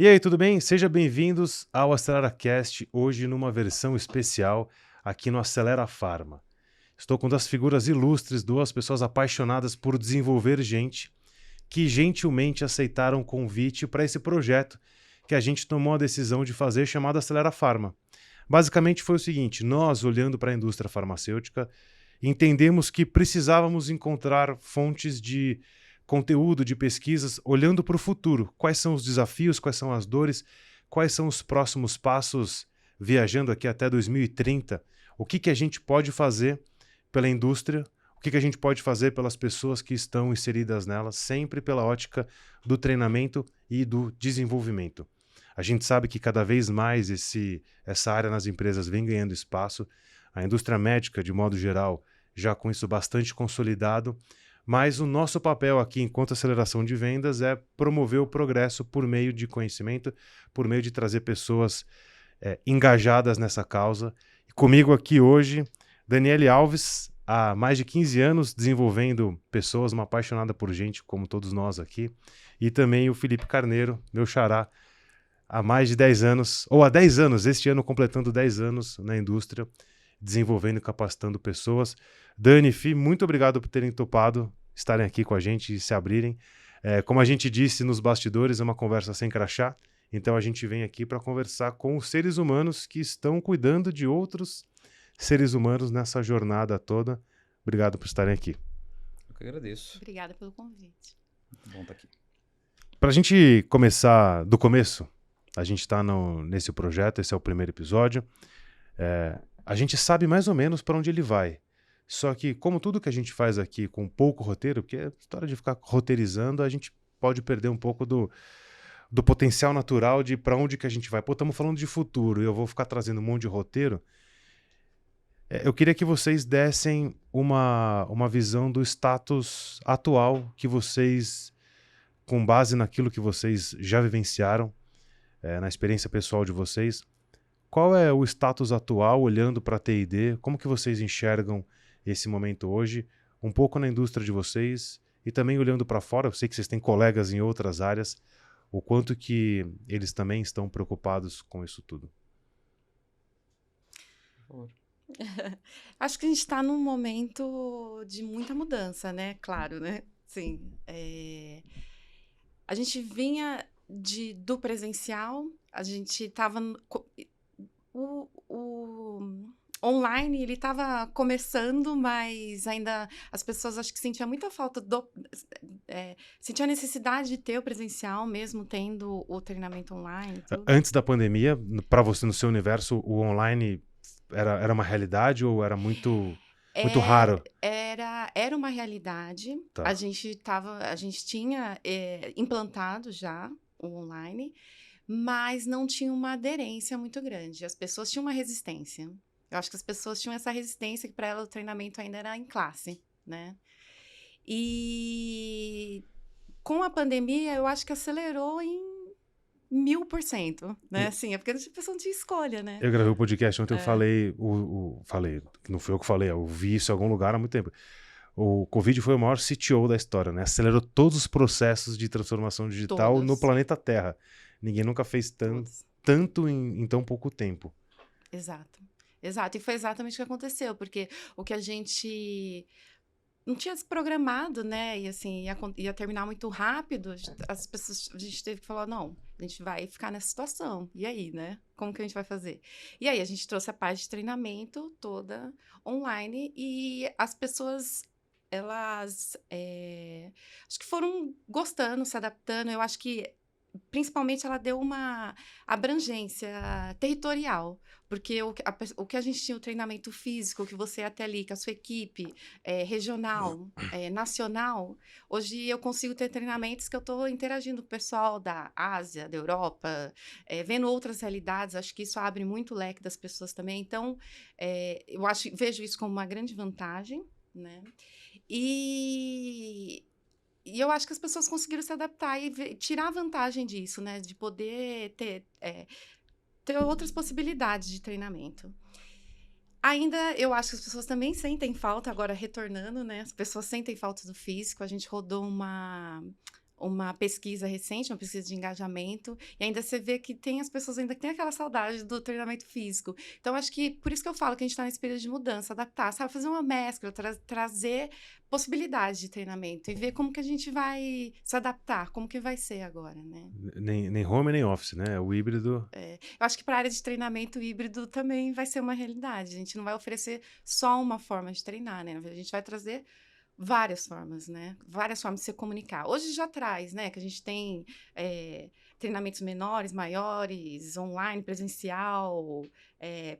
E aí, tudo bem? Sejam bem-vindos ao AceleraCast, hoje numa versão especial aqui no Acelera Pharma. Estou com duas figuras ilustres, duas pessoas apaixonadas por desenvolver gente, que gentilmente aceitaram o convite para esse projeto que a gente tomou a decisão de fazer, chamado Acelera Pharma. Basicamente foi o seguinte, nós, olhando para a indústria farmacêutica, entendemos que precisávamos encontrar fontes de conteúdo, de pesquisas, olhando para o futuro. Quais são os desafios, quais são as dores, quais são os próximos passos, viajando aqui até 2030, o que a gente pode fazer pela indústria, o que a gente pode fazer pelas pessoas que estão inseridas nela, sempre pela ótica do treinamento e do desenvolvimento. A gente sabe que cada vez mais essa área nas empresas vem ganhando espaço, a indústria médica, de modo geral, já com isso bastante consolidado, mas o nosso papel aqui, enquanto aceleração de vendas, é promover o progresso por meio de conhecimento, por meio de trazer pessoas engajadas nessa causa. E comigo aqui hoje, Daniele Alves, há mais de 15 anos desenvolvendo pessoas, uma apaixonada por gente, como todos nós aqui, e também o Felipe Carneiro, meu xará, há mais de 10 anos, ou há 10 anos, este ano completando 10 anos na indústria, desenvolvendo e capacitando pessoas. Dani e Fi, muito obrigado por terem topado estarem aqui com a gente e se abrirem. Como a gente disse nos bastidores, é uma conversa sem crachá, então a gente vem aqui para conversar com os seres humanos que estão cuidando de outros seres humanos nessa jornada toda. Obrigado por estarem aqui. Eu que agradeço. Obrigada pelo convite. Muito bom estar aqui. Para a gente começar do começo, a gente está nesse projeto, esse é o primeiro episódio. A gente sabe mais ou menos para onde ele vai. Só que, como tudo que a gente faz aqui com pouco roteiro, porque a história de ficar roteirizando, a gente pode perder um pouco do potencial natural de para onde que a gente vai. Pô, estamos falando de futuro e eu vou ficar trazendo um monte de roteiro. Eu queria que vocês dessem uma visão do status atual que vocês, com base naquilo que vocês já vivenciaram, na experiência pessoal de vocês, qual é o status atual olhando para a T&D? Como que vocês enxergam esse momento hoje? Um pouco na indústria de vocês e também olhando para fora. Eu sei que vocês têm colegas em outras áreas. O quanto que eles também estão preocupados com isso tudo? Por favor. Acho que a gente está num momento de muita mudança, né? Claro, né? Sim. A gente vinha do presencial, a gente estava... O online, ele estava começando, mas ainda as pessoas acho que sentiam muita falta sentiam a necessidade de ter o presencial, mesmo tendo o treinamento online. Tudo. Antes da pandemia, para você, no seu universo, o online era uma realidade ou era muito raro? Era uma realidade. Tá. A gente tinha implantado já o online, mas não tinha uma aderência muito grande. As pessoas tinham uma resistência. Eu acho que as pessoas tinham essa resistência que para elas o treinamento ainda era em classe, né? E com a pandemia, eu acho que acelerou em 1000%, né? Assim, é porque a pessoa não tinha escolha, né? Eu gravei o podcast ontem, eu falei, não foi eu que falei, eu vi isso em algum lugar há muito tempo. O Covid foi o maior CTO da história, né? Acelerou todos os processos de transformação digital no planeta Terra. Ninguém nunca fez tanto em tão pouco tempo. Exato. E foi exatamente o que aconteceu, porque o que a gente não tinha desprogramado, né? E assim, ia terminar muito rápido, a gente teve que falar, não, a gente vai ficar nessa situação. E aí, né? Como que a gente vai fazer? E aí, a gente trouxe a parte de treinamento toda online e as pessoas, elas acho que foram gostando, se adaptando. Eu acho que principalmente ela deu uma abrangência territorial, porque o que a gente tinha o treinamento físico, que você ia até ali, com a sua equipe regional, nacional, hoje eu consigo ter treinamentos que eu estou interagindo com o pessoal da Ásia, da Europa, vendo outras realidades. Acho que isso abre muito o leque das pessoas também. Então, vejo isso como uma grande vantagem, né? E eu acho que as pessoas conseguiram se adaptar e tirar vantagem disso, né? De poder ter outras possibilidades de treinamento. Ainda, eu acho que as pessoas também sentem falta, agora retornando, né? As pessoas sentem falta do físico. A gente rodou uma pesquisa recente, uma pesquisa de engajamento, e ainda você vê que tem as pessoas ainda que têm aquela saudade do treinamento físico. Então, acho que por isso que eu falo que a gente está nesse período de mudança, adaptar, sabe? Fazer uma mescla, trazer possibilidades de treinamento e ver como que a gente vai se adaptar, como que vai ser agora, né? Nem home nem office, né? O híbrido. Eu acho que para a área de treinamento híbrido também vai ser uma realidade. A gente não vai oferecer só uma forma de treinar, né? A gente vai trazer várias formas, né? Várias formas de se comunicar. Hoje já traz, né? Que a gente tem treinamentos menores, maiores, online, presencial,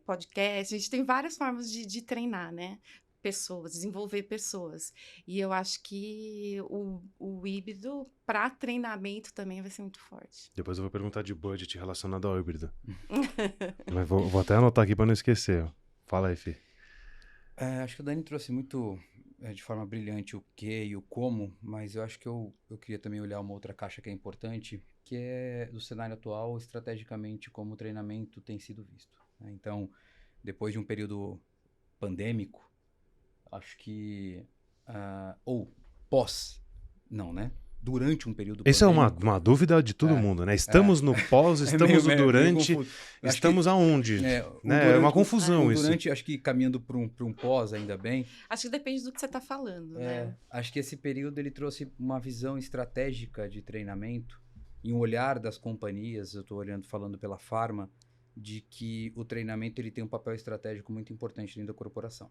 podcast. A gente tem várias formas de treinar, né? Pessoas, desenvolver pessoas. E eu acho que o híbrido para treinamento também vai ser muito forte. Depois eu vou perguntar de budget relacionado ao híbrido. Mas vou até anotar aqui para não esquecer. Ó. Fala aí, Fih. Acho que o Dani trouxe muito, de forma brilhante, o que e o como, mas eu acho que eu queria também olhar uma outra caixa que é importante, que é do cenário atual, estrategicamente, como o treinamento tem sido visto. Né? Então, depois de um período pandêmico, acho que... ou pós, não, né? Durante um período Isso pandêmico... é uma dúvida de todo mundo, né? Estamos no pós, estamos no durante, estamos aonde? Né? É uma confusão isso. Durante, acho que caminhando para um pós, ainda bem. Acho que depende do que você está falando, né? Acho que esse período ele trouxe uma visão estratégica de treinamento e um olhar das companhias, eu estou falando pela Pharma, de que o treinamento ele tem um papel estratégico muito importante dentro da corporação.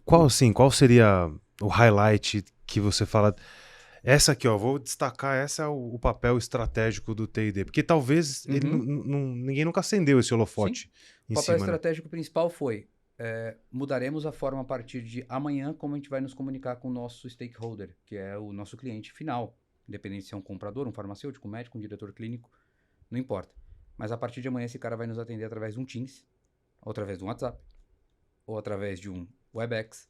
Qual seria o highlight que você fala... Essa aqui, ó, vou destacar, essa é o papel estratégico do T&D, porque talvez ninguém nunca acendeu esse holofote em cima. O papel cima, estratégico principal foi, mudaremos a forma a partir de amanhã como a gente vai nos comunicar com o nosso stakeholder, que é o nosso cliente final, independente se é um comprador, um farmacêutico, um médico, um diretor clínico, não importa. Mas a partir de amanhã esse cara vai nos atender através de um Teams, ou através de um WhatsApp, ou através de um Webex,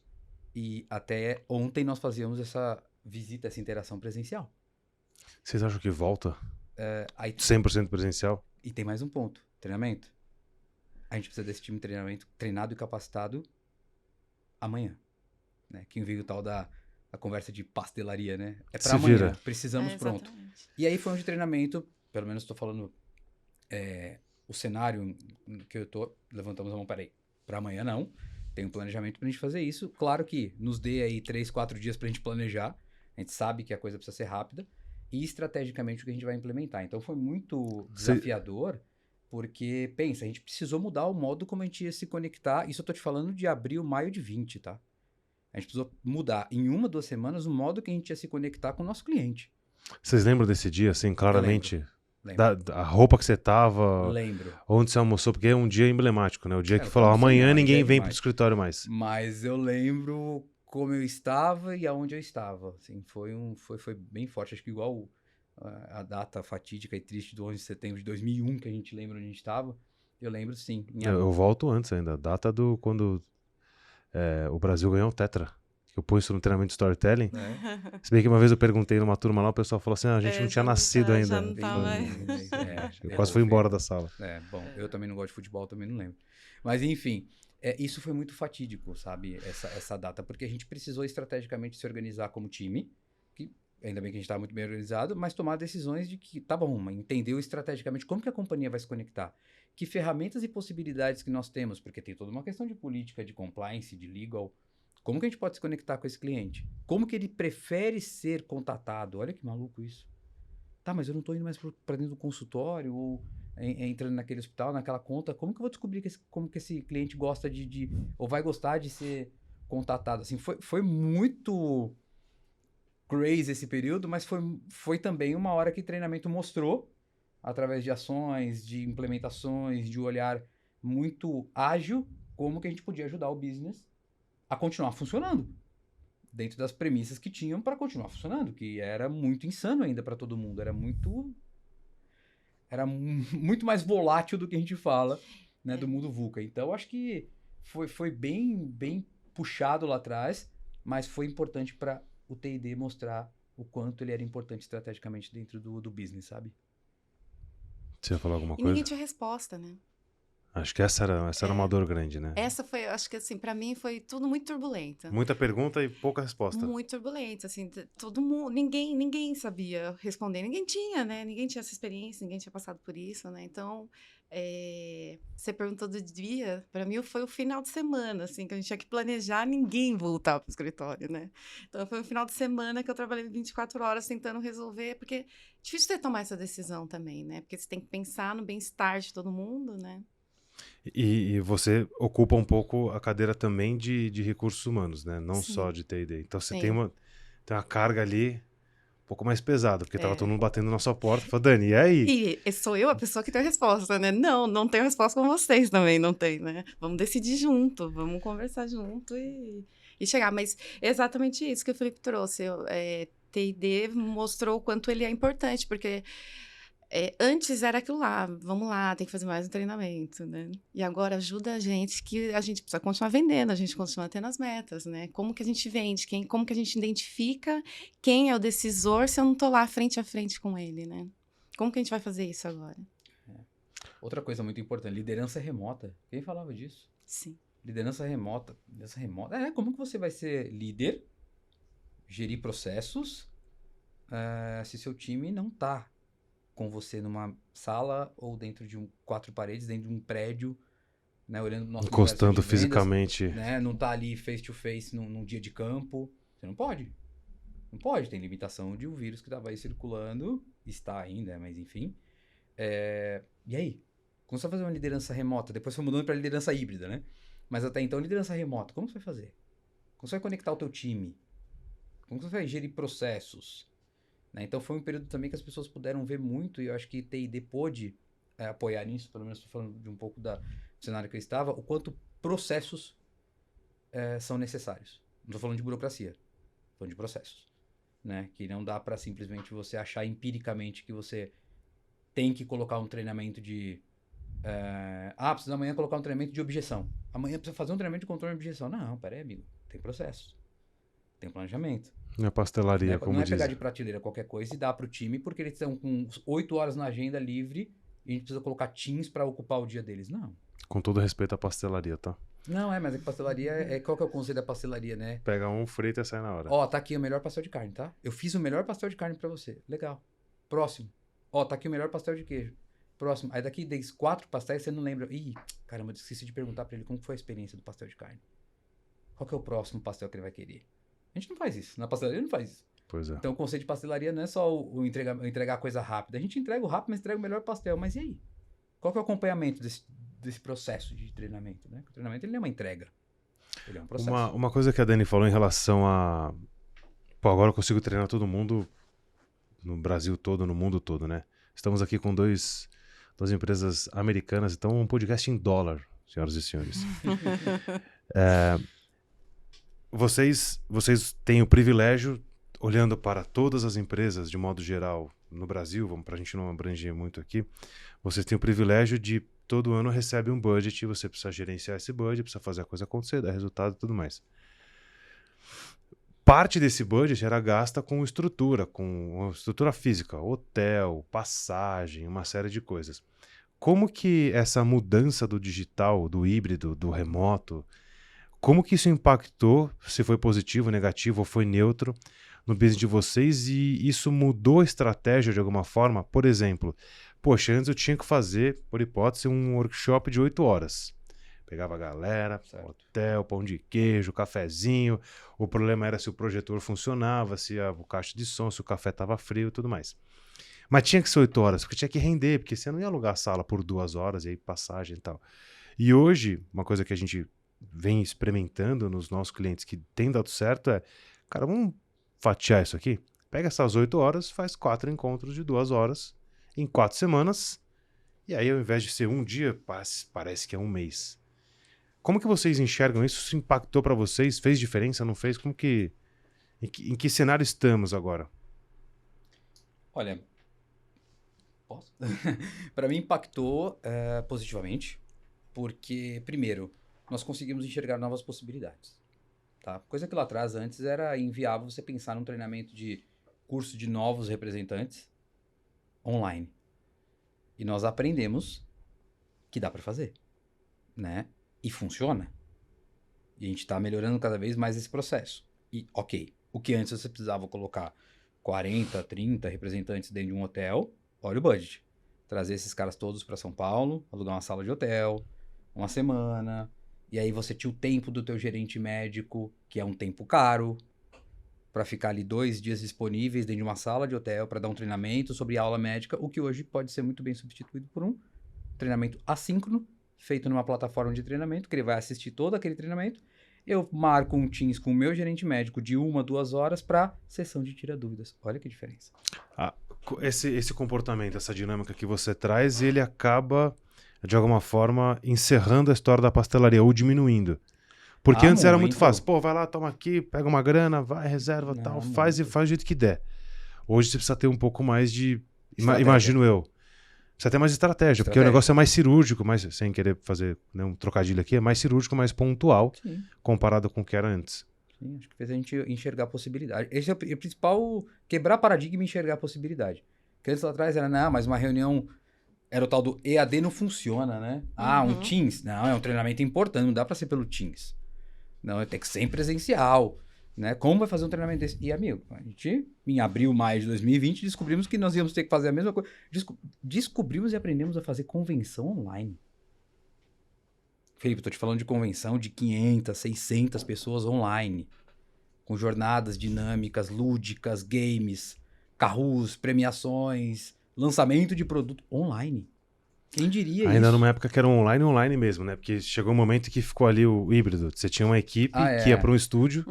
e até ontem nós fazíamos essa visita, essa interação presencial. Vocês acham que volta? Aí, 100% presencial? E tem mais um ponto, treinamento. A gente precisa desse time de treinamento treinado e capacitado amanhã. Né? Quem viu o tal da conversa de pastelaria, né? É para amanhã, vira. Precisamos pronto. E aí foi um de treinamento, pelo menos estou falando o cenário que eu tô, levantamos a mão, peraí, para amanhã não, tem um planejamento pra gente fazer isso, claro que nos dê aí 3, 4 dias pra gente planejar, a gente sabe que a coisa precisa ser rápida, e estrategicamente o que a gente vai implementar. Então foi muito desafiador, porque, pensa, a gente precisou mudar o modo como a gente ia se conectar, isso eu tô te falando de abril, maio de 20, tá? A gente precisou mudar em 1, 2 semanas o modo que a gente ia se conectar com o nosso cliente. Vocês lembram desse dia, assim, claramente? Lembro. Da roupa que você tava, Lembro. onde você almoçou, porque é um dia emblemático, né? O dia que falou, amanhã ninguém vem pro escritório mais. Mas eu lembro como eu estava e aonde eu estava. Assim, foi bem forte. Acho que igual a data fatídica e triste do 11 de setembro de 2001, que a gente lembra onde a gente estava, eu lembro sim. Eu volto antes ainda, a data do quando o Brasil ganhou o Tetra. Eu pus isso no treinamento de storytelling. Se bem que uma vez eu perguntei numa turma lá, o pessoal falou assim, a gente não tinha nascido ainda. Já não tava... Eu quase fui embora da sala. Bom, eu também não gosto de futebol, também não lembro. Mas enfim, isso foi muito fatídico, sabe, essa data, porque a gente precisou estrategicamente se organizar como time, que ainda bem que a gente estava muito bem organizado, mas tomar decisões de que, tá bom, entendeu estrategicamente como que a companhia vai se conectar, que ferramentas e possibilidades que nós temos, porque tem toda uma questão de política, de compliance, de legal. Como que a gente pode se conectar com esse cliente? Como que ele prefere ser contatado? Olha que maluco isso. Tá, mas eu não tô indo mais para dentro do consultório ou entrando naquele hospital, naquela conta. Como que eu vou descobrir como que esse cliente gosta ou vai gostar de ser contatado? Assim, foi muito crazy esse período, mas foi também uma hora que o treinamento mostrou, através de ações, de implementações, de um olhar muito ágil, como que a gente podia ajudar o business a continuar funcionando, dentro das premissas que tinham para continuar funcionando, que era muito insano ainda para todo mundo, era muito mais volátil do que a gente fala, né, do mundo VUCA. Então, acho que foi bem puxado lá atrás, mas foi importante para o T&D mostrar o quanto ele era importante estrategicamente dentro do business, sabe? Você ia falar alguma E coisa? ninguém tinha resposta, né? Acho que essa era uma dor grande, né? Essa foi, acho que assim, pra mim foi tudo muito turbulento. Muita pergunta e pouca resposta. Muito turbulento, assim, todo mundo, ninguém sabia responder, ninguém tinha, né? Ninguém tinha essa experiência, ninguém tinha passado por isso, né? Então, você perguntou do dia, para mim foi o final de semana, assim, que a gente tinha que planejar ninguém voltar pro escritório, né? Então, foi um final de semana que eu trabalhei 24 horas tentando resolver, porque é difícil você tomar essa decisão também, né? Porque você tem que pensar no bem-estar de todo mundo, né? E você ocupa um pouco a cadeira também de recursos humanos, né? Não só Sim, de T&D. Então você tem sim. uma carga ali um pouco mais pesada, porque tava todo É. mundo batendo na sua porta. Falando, Dani, e aí? E sou eu a pessoa que tem a resposta, né? Não tenho resposta com vocês também, não tem, né? Vamos decidir junto, vamos conversar junto e chegar. Mas é exatamente isso que o Felipe trouxe. T&D mostrou o quanto ele é importante, porque antes era aquilo lá, vamos lá, tem que fazer mais um treinamento, né? E agora ajuda a gente que a gente precisa continuar vendendo, a gente continua tendo as metas, né? Como que a gente vende, como que a gente identifica quem é o decisor se eu não tô lá frente a frente com ele, né? Como que a gente vai fazer isso agora? Outra coisa muito importante, liderança remota. Quem falava disso? Sim. Liderança remota. Como que você vai ser líder, gerir processos, se seu time não tá com você numa sala ou dentro de 4 paredes, dentro de um prédio, né, olhando o nosso universo Encostando de vendas, fisicamente. né, não tá ali face to face num dia de campo. Você não pode. Não pode, tem limitação de um vírus que estava aí circulando, está ainda, mas enfim. E aí? Como você vai fazer uma liderança remota? Depois foi mudando para liderança híbrida, né? Mas até então, liderança remota, como você vai fazer? Como você vai conectar o teu time? Como você vai gerir processos? Né? Então foi um período também que as pessoas puderam ver muito, e eu acho que T&D pôde apoiar nisso, pelo menos estou falando de um pouco do cenário que eu estava, o quanto processos são necessários. Não estou falando de burocracia, estou falando de processos. Né? Que não dá para simplesmente você achar empiricamente que você tem que colocar um treinamento de... precisa amanhã colocar um treinamento de objeção. Amanhã precisa fazer um treinamento de controle de objeção. Não, peraí, amigo. Tem processos. Tem planejamento. Não é pastelaria, como Não é diz. pegar de prateleira qualquer coisa e dar pro time, porque eles estão com 8 horas na agenda livre e a gente precisa colocar teams para ocupar o dia deles. Não. Com todo respeito à pastelaria, tá? Não, mas é que pastelaria qual que é o conceito da pastelaria, né? Pega um, frita e sai na hora. Ó, tá aqui o melhor pastel de carne, tá? Eu fiz o melhor pastel de carne para você. Legal. Próximo. Ó, tá aqui o melhor pastel de queijo. Próximo. Aí daqui 4 pastéis você não lembra. Ih, caramba, eu esqueci de perguntar pra ele como foi a experiência do pastel de carne. Qual que é o próximo pastel que ele vai querer? A gente não faz isso. Na pastelaria não faz isso. Pois é. Então o conceito de pastelaria não é só o entregar coisa rápida. A gente entrega o rápido, mas entrega o melhor pastel. Mas e aí? Qual que é o acompanhamento desse processo de treinamento, né? O treinamento ele não é uma entrega. Ele é um processo. Uma coisa que a Dani falou em relação a... Pô, agora eu consigo treinar todo mundo no Brasil todo, no mundo todo, né? Estamos aqui com duas empresas americanas, então um podcast em dólar, senhoras e senhores. Vocês têm o privilégio, olhando para todas as empresas de modo geral no Brasil, para a gente não abranger muito aqui, vocês têm o privilégio de todo ano recebe um budget, você precisa gerenciar esse budget, precisa fazer a coisa acontecer, dar resultado e tudo mais. Parte desse budget era gasta com estrutura física, hotel, passagem, uma série de coisas. Como que essa mudança do digital, do híbrido, do remoto, como que isso impactou, se foi positivo, negativo ou foi neutro, no business de vocês, e isso mudou a estratégia de alguma forma? Por exemplo, poxa, antes eu tinha que fazer, por hipótese, um workshop de 8 horas. Pegava a galera, hotel, pão de queijo, cafezinho. O problema era se o projetor funcionava, se o caixa de som, se o café estava frio e tudo mais. Mas tinha que ser 8 horas, porque tinha que render, porque você não ia alugar a sala por 2 horas, e aí passagem e tal. E hoje, uma coisa que a gente vem experimentando nos nossos clientes que tem dado certo é, cara, vamos fatiar isso aqui? Pega essas 8 horas, faz 4 encontros de 2 horas em 4 semanas, e aí ao invés de ser um dia, parece que é um mês. Como que vocês enxergam isso? Isso impactou para vocês? Fez diferença? Não fez? Em que cenário estamos agora? Olha, posso? Para mim impactou positivamente, porque, primeiro, nós conseguimos enxergar novas possibilidades. Tá? Coisa que lá atrás, antes, era inviável você pensar num treinamento de curso de novos representantes online. E nós aprendemos que dá para fazer. né? E funciona. E a gente está melhorando cada vez mais esse processo. E, ok, o que antes você precisava colocar 40, 30 representantes dentro de um hotel, olha o budget. Trazer esses caras todos para São Paulo, alugar uma sala de hotel, uma semana, e aí você tinha o tempo do teu gerente médico, que é um tempo caro, para ficar ali 2 dias disponíveis dentro de uma sala de hotel para dar um treinamento sobre aula médica, o que hoje pode ser muito bem substituído por um treinamento assíncrono, feito numa plataforma de treinamento, que ele vai assistir todo aquele treinamento. Eu marco um Teams com o meu gerente médico de 1 a 2 horas para sessão de tira dúvidas. Olha que diferença. Esse comportamento, essa dinâmica que você traz, ele acaba, de alguma forma, encerrando a história da pastelaria ou diminuindo. Porque antes era muito fácil. Pô, vai lá, toma aqui, pega uma grana, vai, reserva, tal, faz e faz do jeito que der. Hoje você precisa ter um pouco mais de, imagino eu, precisa ter mais estratégia, porque o negócio é mais cirúrgico, mais, sem querer fazer, né, um trocadilho aqui, é mais cirúrgico, mais pontual, Sim, comparado com o que era antes. sim, acho que fez a gente enxergar a possibilidade. Esse é o principal, quebrar paradigma e enxergar a possibilidade. Porque antes lá atrás era, não, mas uma reunião, era o tal do EAD não funciona, né? Ah, um Teams, não, é um treinamento importante, não dá pra ser pelo Teams. Não, tem que ser em presencial, né? Como vai fazer um treinamento desse? E, amigo, a gente, em abril, maio de 2020, descobrimos que nós íamos ter que fazer a mesma coisa. Descobrimos e aprendemos a fazer convenção online. Felipe, tô te falando de convenção de 500, 600 pessoas online. Com jornadas dinâmicas, lúdicas, games, carros, premiações, lançamento de produto online. Quem diria isso? Ainda numa época que era online mesmo, né? Porque chegou um momento que ficou ali o híbrido. Você tinha uma equipe que ia para um estúdio,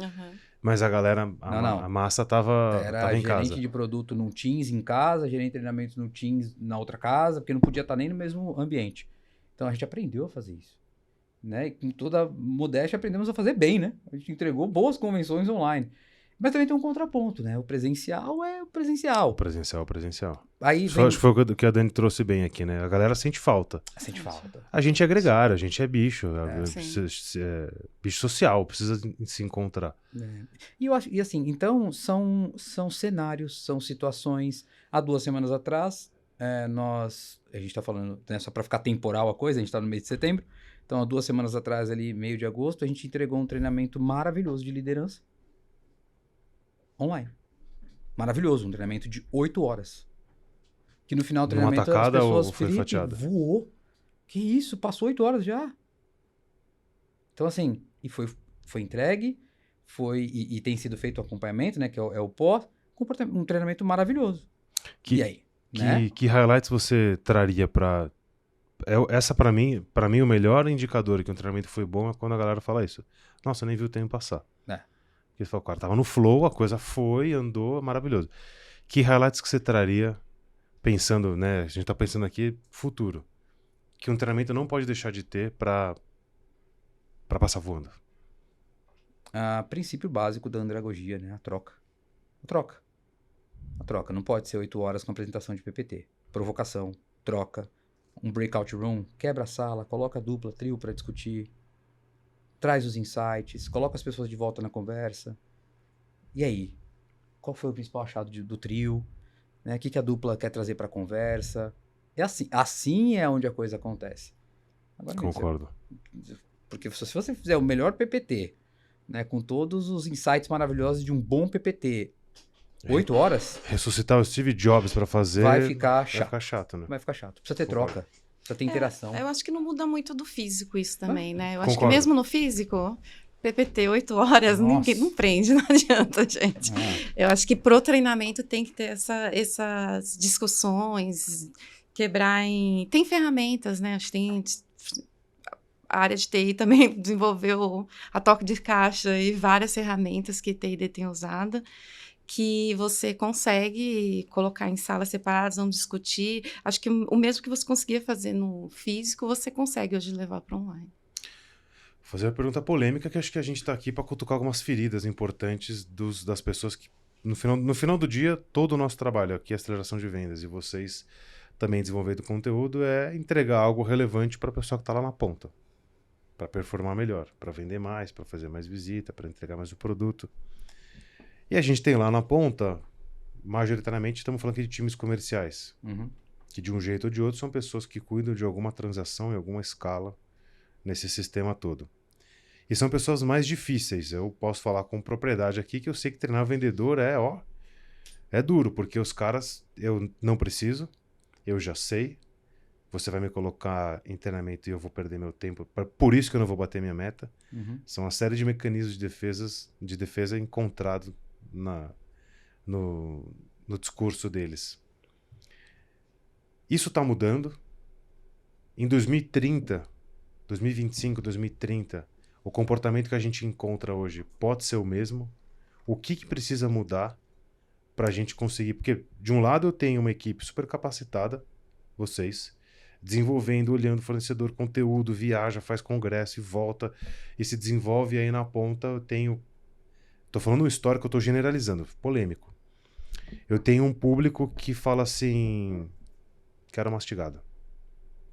mas a galera, a massa tava em casa. Gerente de produto num Teams em casa, gerente de treinamento no Teams na outra casa, porque não podia estar nem no mesmo ambiente. Então a gente aprendeu a fazer isso. Né? E com toda modéstia aprendemos a fazer bem, né? A gente entregou boas convenções online. Mas também tem um contraponto, né? O presencial é o presencial. O presencial. Aí acho que foi o que a Dani trouxe bem aqui, né? A galera sente falta. Sente falta. A gente é gregário, a gente é bicho. Bicho social, precisa se encontrar. E eu acho, e assim, então são cenários, são situações. Há 2 semanas atrás, a gente tá falando, né, só para ficar temporal a coisa, a gente tá no mês de setembro. Então, há 2 semanas atrás, ali, meio de agosto, a gente entregou um treinamento maravilhoso de liderança. Online. Maravilhoso, um treinamento de 8 horas. Que no final do treinamento tacada as pessoas, ou foi fatiada? Voou. Que isso, passou 8 horas já. Então assim, e foi entregue, e tem sido feito o acompanhamento, né, que é o pós, um treinamento maravilhoso. E aí? Que highlights você traria para... Essa para mim o melhor indicador que um treinamento foi bom é quando a galera fala isso. Nossa, eu nem vi o tempo passar. Porque você fala, cara, tava no flow, a coisa foi, andou, maravilhoso. Que highlights que você traria, pensando, né, a gente tá pensando aqui, futuro, que um treinamento não pode deixar de ter para passar voando? Princípio básico da andragogia, né, a troca. A troca, não pode ser 8 horas com apresentação de PPT. Provocação, troca, um breakout room, quebra a sala, coloca dupla, trio para discutir, traz os insights, coloca as pessoas de volta na conversa. E aí? Qual foi o principal achado do trio? Né? O que a dupla quer trazer para a conversa? É assim é onde a coisa acontece. Agora, concordo. Porque se você fizer o melhor PPT, né, com todos os insights maravilhosos de um bom PPT, 8 horas... Ressuscitar o Steve Jobs para fazer... Vai ficar chato. Vai ficar chato, né? Vai ficar chato. Precisa ter troca. Precisa ter interação. Eu acho que não muda muito do físico isso também, né? Eu acho que mesmo no físico, PPT 8 horas, ninguém não prende, não adianta, gente. Eu acho que pro treinamento tem que ter essas discussões, quebrar em... Tem ferramentas, né? Acho que tem... A área de TI também desenvolveu a toque de caixa e várias ferramentas que TI tem usado, que você consegue colocar em salas separadas, vamos discutir. Acho que o mesmo que você conseguia fazer no físico, você consegue hoje levar para online. Vou fazer uma pergunta polêmica, que acho que a gente está aqui para cutucar algumas feridas importantes das pessoas que, no final do dia, todo o nosso trabalho aqui é aceleração de vendas, e vocês também desenvolvendo conteúdo é entregar algo relevante para a pessoa que está lá na ponta, para performar melhor, para vender mais, para fazer mais visita, para entregar mais o produto. E a gente tem lá na ponta, majoritariamente, estamos falando aqui de times comerciais, que de um jeito ou de outro são pessoas que cuidam de alguma transação em alguma escala nesse sistema todo. E são pessoas mais difíceis. Eu posso falar com propriedade aqui que eu sei que treinar vendedor é duro, porque os caras, eu não preciso, eu já sei. Você vai me colocar em treinamento e eu vou perder meu tempo. Por isso que eu não vou bater minha meta. São uma série de mecanismos de defesa encontrados no discurso deles. Isso está mudando. Em 2030, 2025, 2030, o comportamento que a gente encontra hoje pode ser o mesmo. O que precisa mudar para a gente conseguir? Porque, de um lado, eu tenho uma equipe super capacitada, vocês, desenvolvendo, olhando o fornecedor, conteúdo, viaja, faz congresso e volta e se desenvolve. Aí na ponta eu tenho... Tô falando um histórico, eu tô generalizando, polêmico. Eu tenho um público que fala assim... Quero mastigado.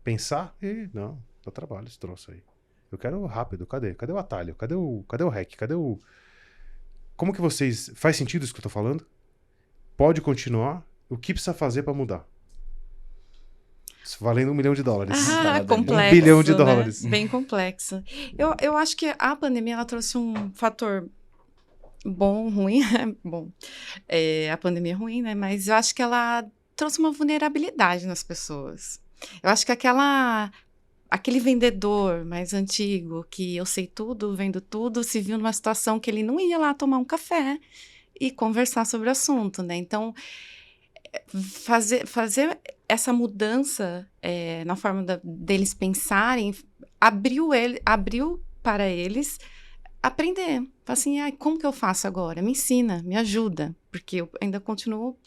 Pensar? Não, dá trabalho esse troço aí. Eu quero rápido, cadê? Cadê o atalho? Cadê o hack? Cadê o... Como que vocês... Faz sentido isso que eu tô falando? Pode continuar? O que precisa fazer para mudar? Valendo $1 milhão. Complexo, $1 bilhão. Né? Bem complexo. Eu acho que a pandemia ela trouxe um fator bom, ruim. Bom, a pandemia é ruim, né? Mas eu acho que ela trouxe uma vulnerabilidade nas pessoas. Eu acho que aquele vendedor mais antigo, que eu sei tudo, vendo tudo, se viu numa situação que ele não ia lá tomar um café e conversar sobre o assunto, né? Então, fazer essa mudança na forma deles pensarem abriu para eles aprender. Assim, como que eu faço agora? Me ensina, me ajuda, porque eu ainda continuo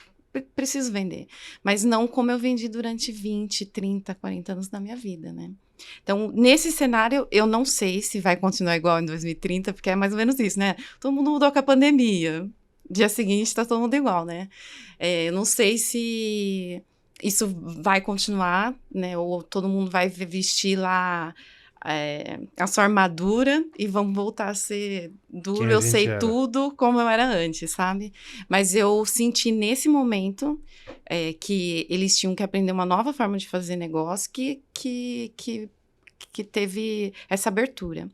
preciso vender, mas não como eu vendi durante 20, 30, 40 anos da minha vida, né? Então, nesse cenário, eu não sei se vai continuar igual em 2030, porque é mais ou menos isso, né? Todo mundo mudou com a pandemia. Dia seguinte, tá todo mundo igual, né? Eu não sei se isso vai continuar, né? Ou todo mundo vai vestir lá a sua armadura e vamos voltar a ser duro, eu sei tudo como eu era antes, sabe? Mas eu senti nesse momento que eles tinham que aprender uma nova forma de fazer negócio que teve essa abertura.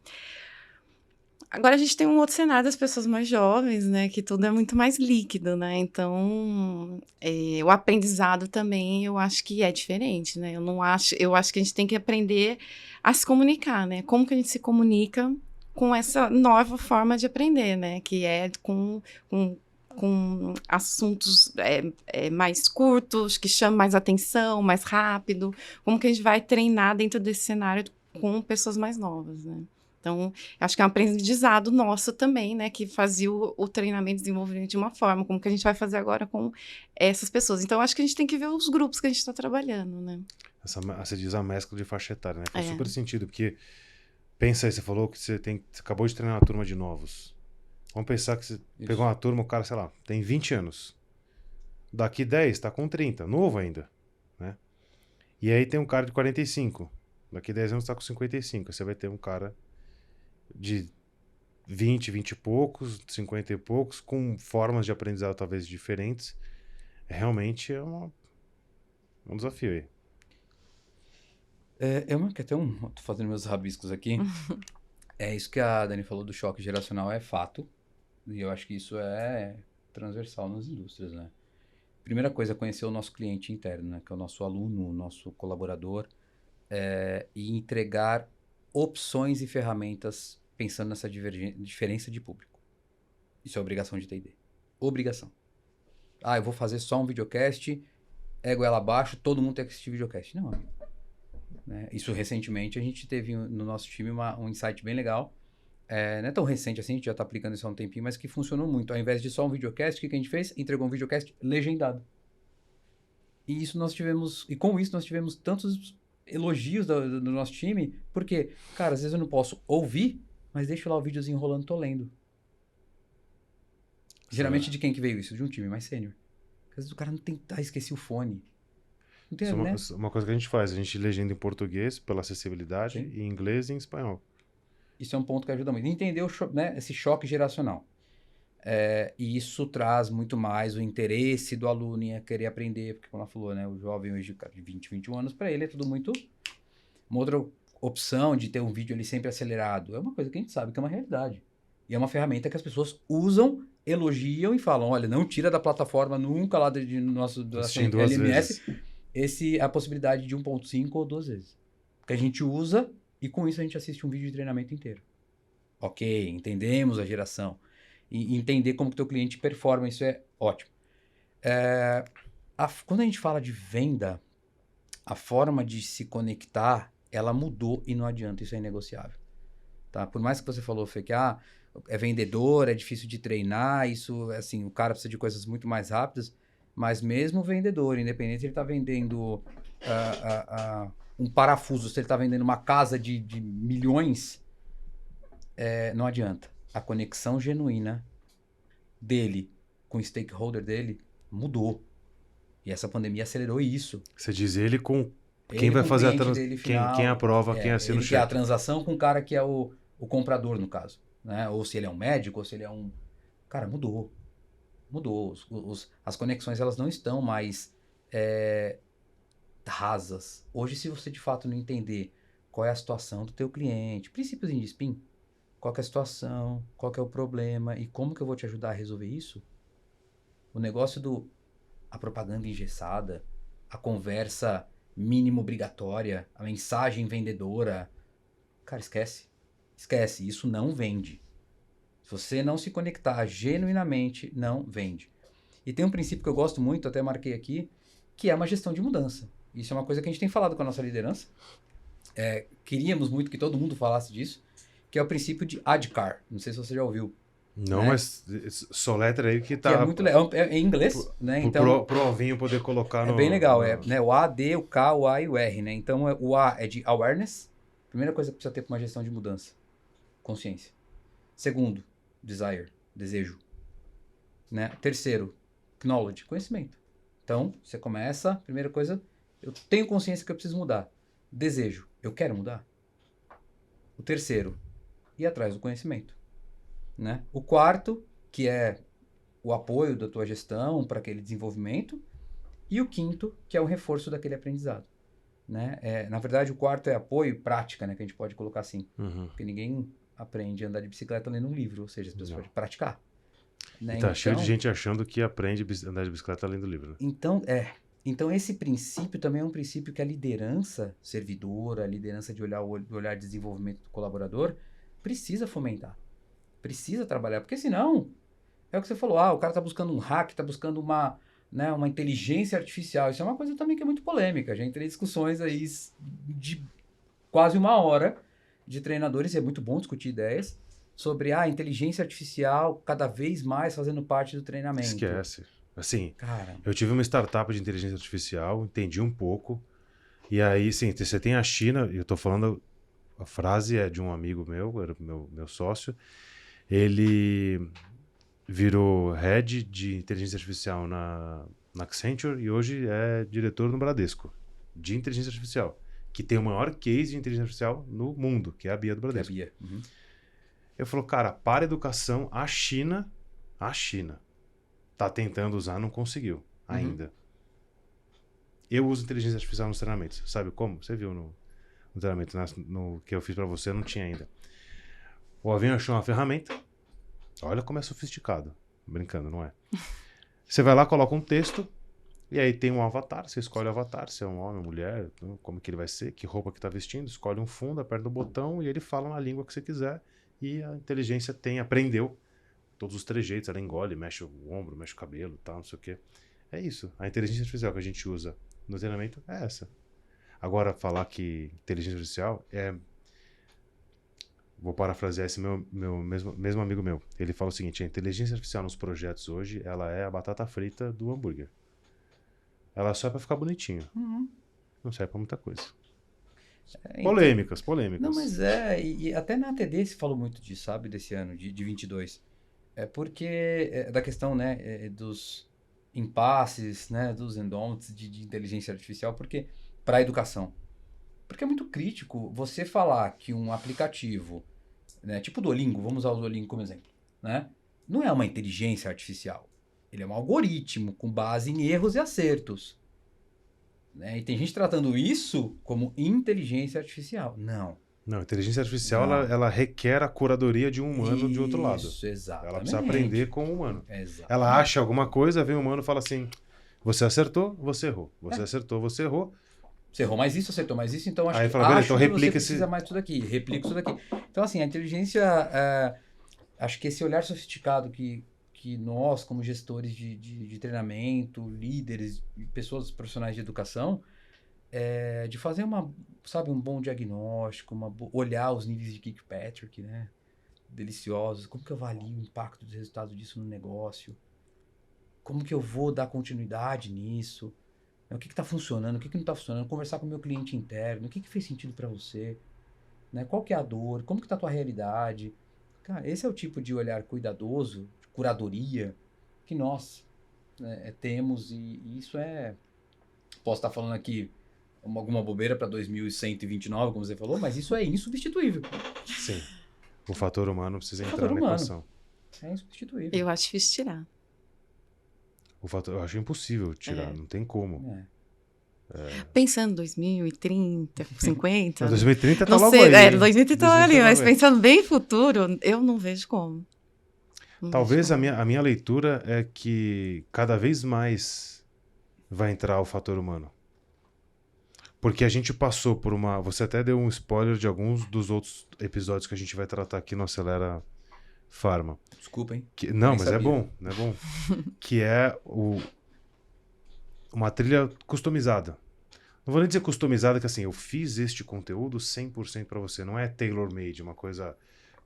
Agora a gente tem um outro cenário das pessoas mais jovens, né? Que tudo é muito mais líquido, né? Então, o aprendizado também eu acho que é diferente, né? Eu acho que a gente tem que aprender a se comunicar, né? Como que a gente se comunica com essa nova forma de aprender, né? Que é com assuntos mais curtos, que chamam mais atenção, mais rápido. Como que a gente vai treinar dentro desse cenário com pessoas mais novas, né? Então, acho que é um aprendizado nosso também, né? Que fazia o treinamento e desenvolvimento de uma forma. Como que a gente vai fazer agora com essas pessoas? Então, acho que a gente tem que ver os grupos que a gente está trabalhando, né? Você diz a mescla de faixa etária, né? Faz super sentido, porque... Pensa aí, você falou que você acabou de treinar uma turma de novos. Vamos pensar que você pegou uma turma, o cara, sei lá, tem 20 anos. Daqui 10, tá com 30, novo ainda, né? E aí tem um cara de 45. Daqui 10 anos tá com 55. Você vai ter um cara de 20 e poucos, 50 e poucos, com formas de aprendizado talvez diferentes. Realmente é um desafio aí. Tô fazendo meus rabiscos aqui. É isso que a Dani falou do choque geracional, é fato. E eu acho que isso é transversal nas indústrias, né? Primeira coisa, conhecer o nosso cliente interno, né? Que é o nosso aluno, o nosso colaborador. E entregar opções e ferramentas pensando nessa diferença de público. Isso é obrigação de T&D. Obrigação. Eu vou fazer só um videocast, ego ela abaixo, todo mundo tem que assistir videocast. Não, amigo. Né? Isso recentemente a gente teve no nosso time um insight bem legal. Não é tão recente assim, a gente já está aplicando isso há um tempinho, mas que funcionou muito. Ao invés de só um videocast, o que a gente fez? Entregou um videocast legendado. E com isso nós tivemos tantos elogios do nosso time, porque, cara, às vezes eu não posso ouvir, mas deixo lá o videozinho rolando, tô lendo. Geralmente de quem que veio isso? De um time mais sênior. Às vezes o cara não tem... esqueci o fone. Não tem, Isso é uma coisa que a gente faz. A gente legenda em português, pela acessibilidade, Sim. e em inglês e em espanhol. Isso é um ponto que ajuda muito. Entender esse choque geracional. E isso traz muito mais o interesse do aluno em querer aprender, porque como ela falou, né, o jovem hoje de 20, 21 anos, para ele é tudo muito... Uma outra opção de ter um vídeo ali sempre acelerado. É uma coisa que a gente sabe que é uma realidade. E é uma ferramenta que as pessoas usam, elogiam e falam, olha, não tira da plataforma nunca lá de nosso da Assistindo duas LMS vezes. a possibilidade de 1.5 ou 2 vezes. Que a gente usa e com isso a gente assiste um vídeo de treinamento inteiro. Ok, entendemos a geração. E entender como que o teu cliente performa, isso é ótimo. Quando a gente fala de venda, a forma de se conectar, ela mudou e não adianta, isso é inegociável. Tá? Por mais que você falou, Fê, que é vendedor, é difícil de treinar, isso, assim, o cara precisa de coisas muito mais rápidas, mas mesmo o vendedor, independente se ele está vendendo um parafuso, se ele está vendendo uma casa de milhões, não adianta. A conexão genuína dele com o stakeholder dele mudou. E essa pandemia acelerou isso. Você diz ele com quem Ele vai com o fazer cliente quem aprova, quem assina o ele que é a cheque. transação com o cara que é o comprador, no caso. Né? Ou se ele é um médico, ou se ele é um... Cara, mudou. Mudou. As conexões, elas não estão mais rasas. Hoje, se você de fato não entender qual é a situação do teu cliente, princípios de SPIN, qual que é a situação, qual que é o problema e como que eu vou te ajudar a resolver isso, o negócio a propaganda engessada, a conversa mínimo obrigatória, a mensagem vendedora, cara, esquece. Esquece, isso não vende. Se você não se conectar genuinamente, não vende. E tem um princípio que eu gosto muito, até marquei aqui, que é uma gestão de mudança. Isso é uma coisa que a gente tem falado com a nossa liderança. Queríamos muito que todo mundo falasse disso, que é o princípio de ADKAR. Não sei se você já ouviu. Não, né? mas soletra aí que tá... Que é muito legal. É em inglês, né? Então, pro Alvinho poder colocar no... é bem legal. Né, o A, D, o K, o A e o R, né? Então, o A é de awareness. Primeira coisa que precisa ter para uma gestão de mudança. Consciência. Segundo, desire, desejo. Né? Terceiro, knowledge, conhecimento. Então, você começa, primeira coisa, eu tenho consciência que eu preciso mudar. Desejo, eu quero mudar. O terceiro, ir atrás do conhecimento. Né? O quarto, que é o apoio da tua gestão para aquele desenvolvimento. E o quinto, que é o reforço daquele aprendizado. Né? Na verdade, o quarto é apoio e prática, né? Que a gente pode colocar assim. Uhum. Porque ninguém aprende a andar de bicicleta lendo um livro, ou seja, as pessoas podem praticar. Né? E tá cheio de gente achando que aprende a andar de bicicleta lendo livro. Né? Então, esse princípio também é um princípio que a liderança servidora, a liderança de olhar de desenvolvimento do colaborador, precisa fomentar. Precisa trabalhar, porque senão, é o que você falou, o cara tá buscando um hack, tá buscando uma inteligência artificial. Isso é uma coisa também que é muito polêmica. Já entrei em discussões aí de quase 1 hora de treinadores, e é muito bom discutir ideias, sobre a inteligência artificial cada vez mais fazendo parte do treinamento. Esquece. Assim, cara, eu tive uma startup de inteligência artificial, entendi um pouco, e aí, sim, você tem a China, e eu tô falando, a frase é de um amigo meu, era meu sócio, ele virou head de inteligência artificial na Accenture e hoje é diretor no Bradesco de inteligência artificial, que tem o maior case de inteligência artificial no mundo, que é a Bia do Bradesco. Que é a Bia. Uhum. Eu falo, cara, para a educação, a China tá tentando usar, não conseguiu ainda. Eu uso inteligência artificial nos treinamentos. Sabe como? Você viu no treinamento, no que eu fiz para você, não tinha ainda. O Alvinho achou uma ferramenta. Olha como é sofisticado. Brincando, não é? Você vai lá, coloca um texto, e aí tem um avatar, você escolhe o avatar, se é um homem, mulher, como que ele vai ser, que roupa que tá vestindo, escolhe um fundo, aperta o botão e ele fala na língua que você quiser. E a inteligência aprendeu todos os trejeitos, ela engole, mexe o ombro, mexe o cabelo, tal, não sei o quê. É isso. A inteligência artificial que a gente usa no treinamento é essa. Agora, falar que inteligência artificial Vou parafrasear esse meu mesmo amigo meu. Ele fala o seguinte, a inteligência artificial nos projetos hoje, ela é a batata frita do hambúrguer. Ela só é pra ficar bonitinho. Uhum. Não serve pra muita coisa. Então, Polêmicas. Não, mas e até na ATD se falou muito disso, sabe, desse ano, de 22. Porque da questão, né, dos impasses, né, dos endowments de inteligência artificial, porque para a educação. Porque é muito crítico você falar que um aplicativo, né, tipo o Duolingo, vamos usar o Duolingo como exemplo, né, não é uma inteligência artificial. Ele é um algoritmo com base em erros e acertos. né? E tem gente tratando isso como inteligência artificial. Não. Não, a inteligência artificial, Não. ela requer a curadoria de um humano de outro lado. Isso, exatamente. Ela precisa aprender com o humano. Exatamente. Ela acha alguma coisa, vem o humano e fala assim, você acertou, você errou. Você acertou, você errou. Você errou mais isso, acertou mais isso, então Aí fala, beleza, então que replica você precisa mais tudo aqui, replica isso daqui. Então, assim, a inteligência, acho que esse olhar sofisticado que nós, como gestores de treinamento, líderes, pessoas profissionais de educação, de fazer um bom diagnóstico, olhar os níveis de Kirkpatrick, né? Deliciosos. Como que eu avalio o impacto dos resultados disso no negócio? Como que eu vou dar continuidade nisso? O que está funcionando? O que não está funcionando? Conversar com o meu cliente interno. O que fez sentido para você? Né? Qual que é a dor? Como que está a tua realidade? Cara, esse é o tipo de olhar cuidadoso, de curadoria, que nós temos. E isso Posso estar falando aqui alguma bobeira para 2129, como você falou, mas isso é insubstituível. Sim. O fator humano precisa entrar fator na humano. equação. É insubstituível. Eu acho difícil tirar. Eu acho impossível tirar, não tem como. Pensando em 2030, 50. 2030 tá não logo sei, aí. 2030 tá logo ali, mas logo aí. pensando bem em futuro, eu não vejo como. Talvez a minha leitura é que cada vez mais vai entrar o fator humano. Porque a gente passou por uma... Você até deu um spoiler de alguns dos outros episódios que a gente vai tratar aqui no Acelera Pharma. Desculpa, hein? Não, Nem mas sabia. é bom. Que é uma trilha customizada. Não vou nem dizer customizada, que assim, eu fiz este conteúdo 100% para você. Não é tailor-made, uma coisa,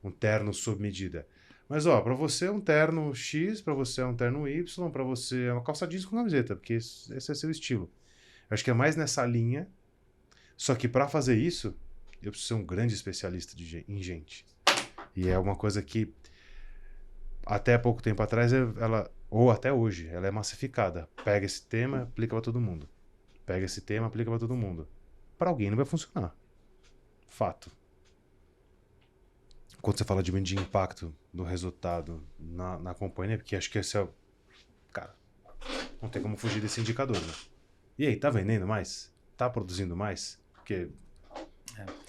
um terno sob medida. Mas, ó, para você é um terno X, para você é um terno Y, para você é uma calça jeans com camiseta, porque esse é seu estilo. Eu acho que é mais nessa linha. Só que para fazer isso, eu preciso ser um grande especialista em gente. E é uma coisa que, até pouco tempo atrás, ou até hoje, ela é massificada. Pega esse tema, aplica para todo mundo. Pega esse tema, aplica para todo mundo. Para alguém não vai funcionar. Fato. Quando você fala de impacto no resultado na companhia, porque acho que esse é o... Cara, não tem como fugir desse indicador, né? E aí, tá vendendo mais? Tá produzindo mais? Porque...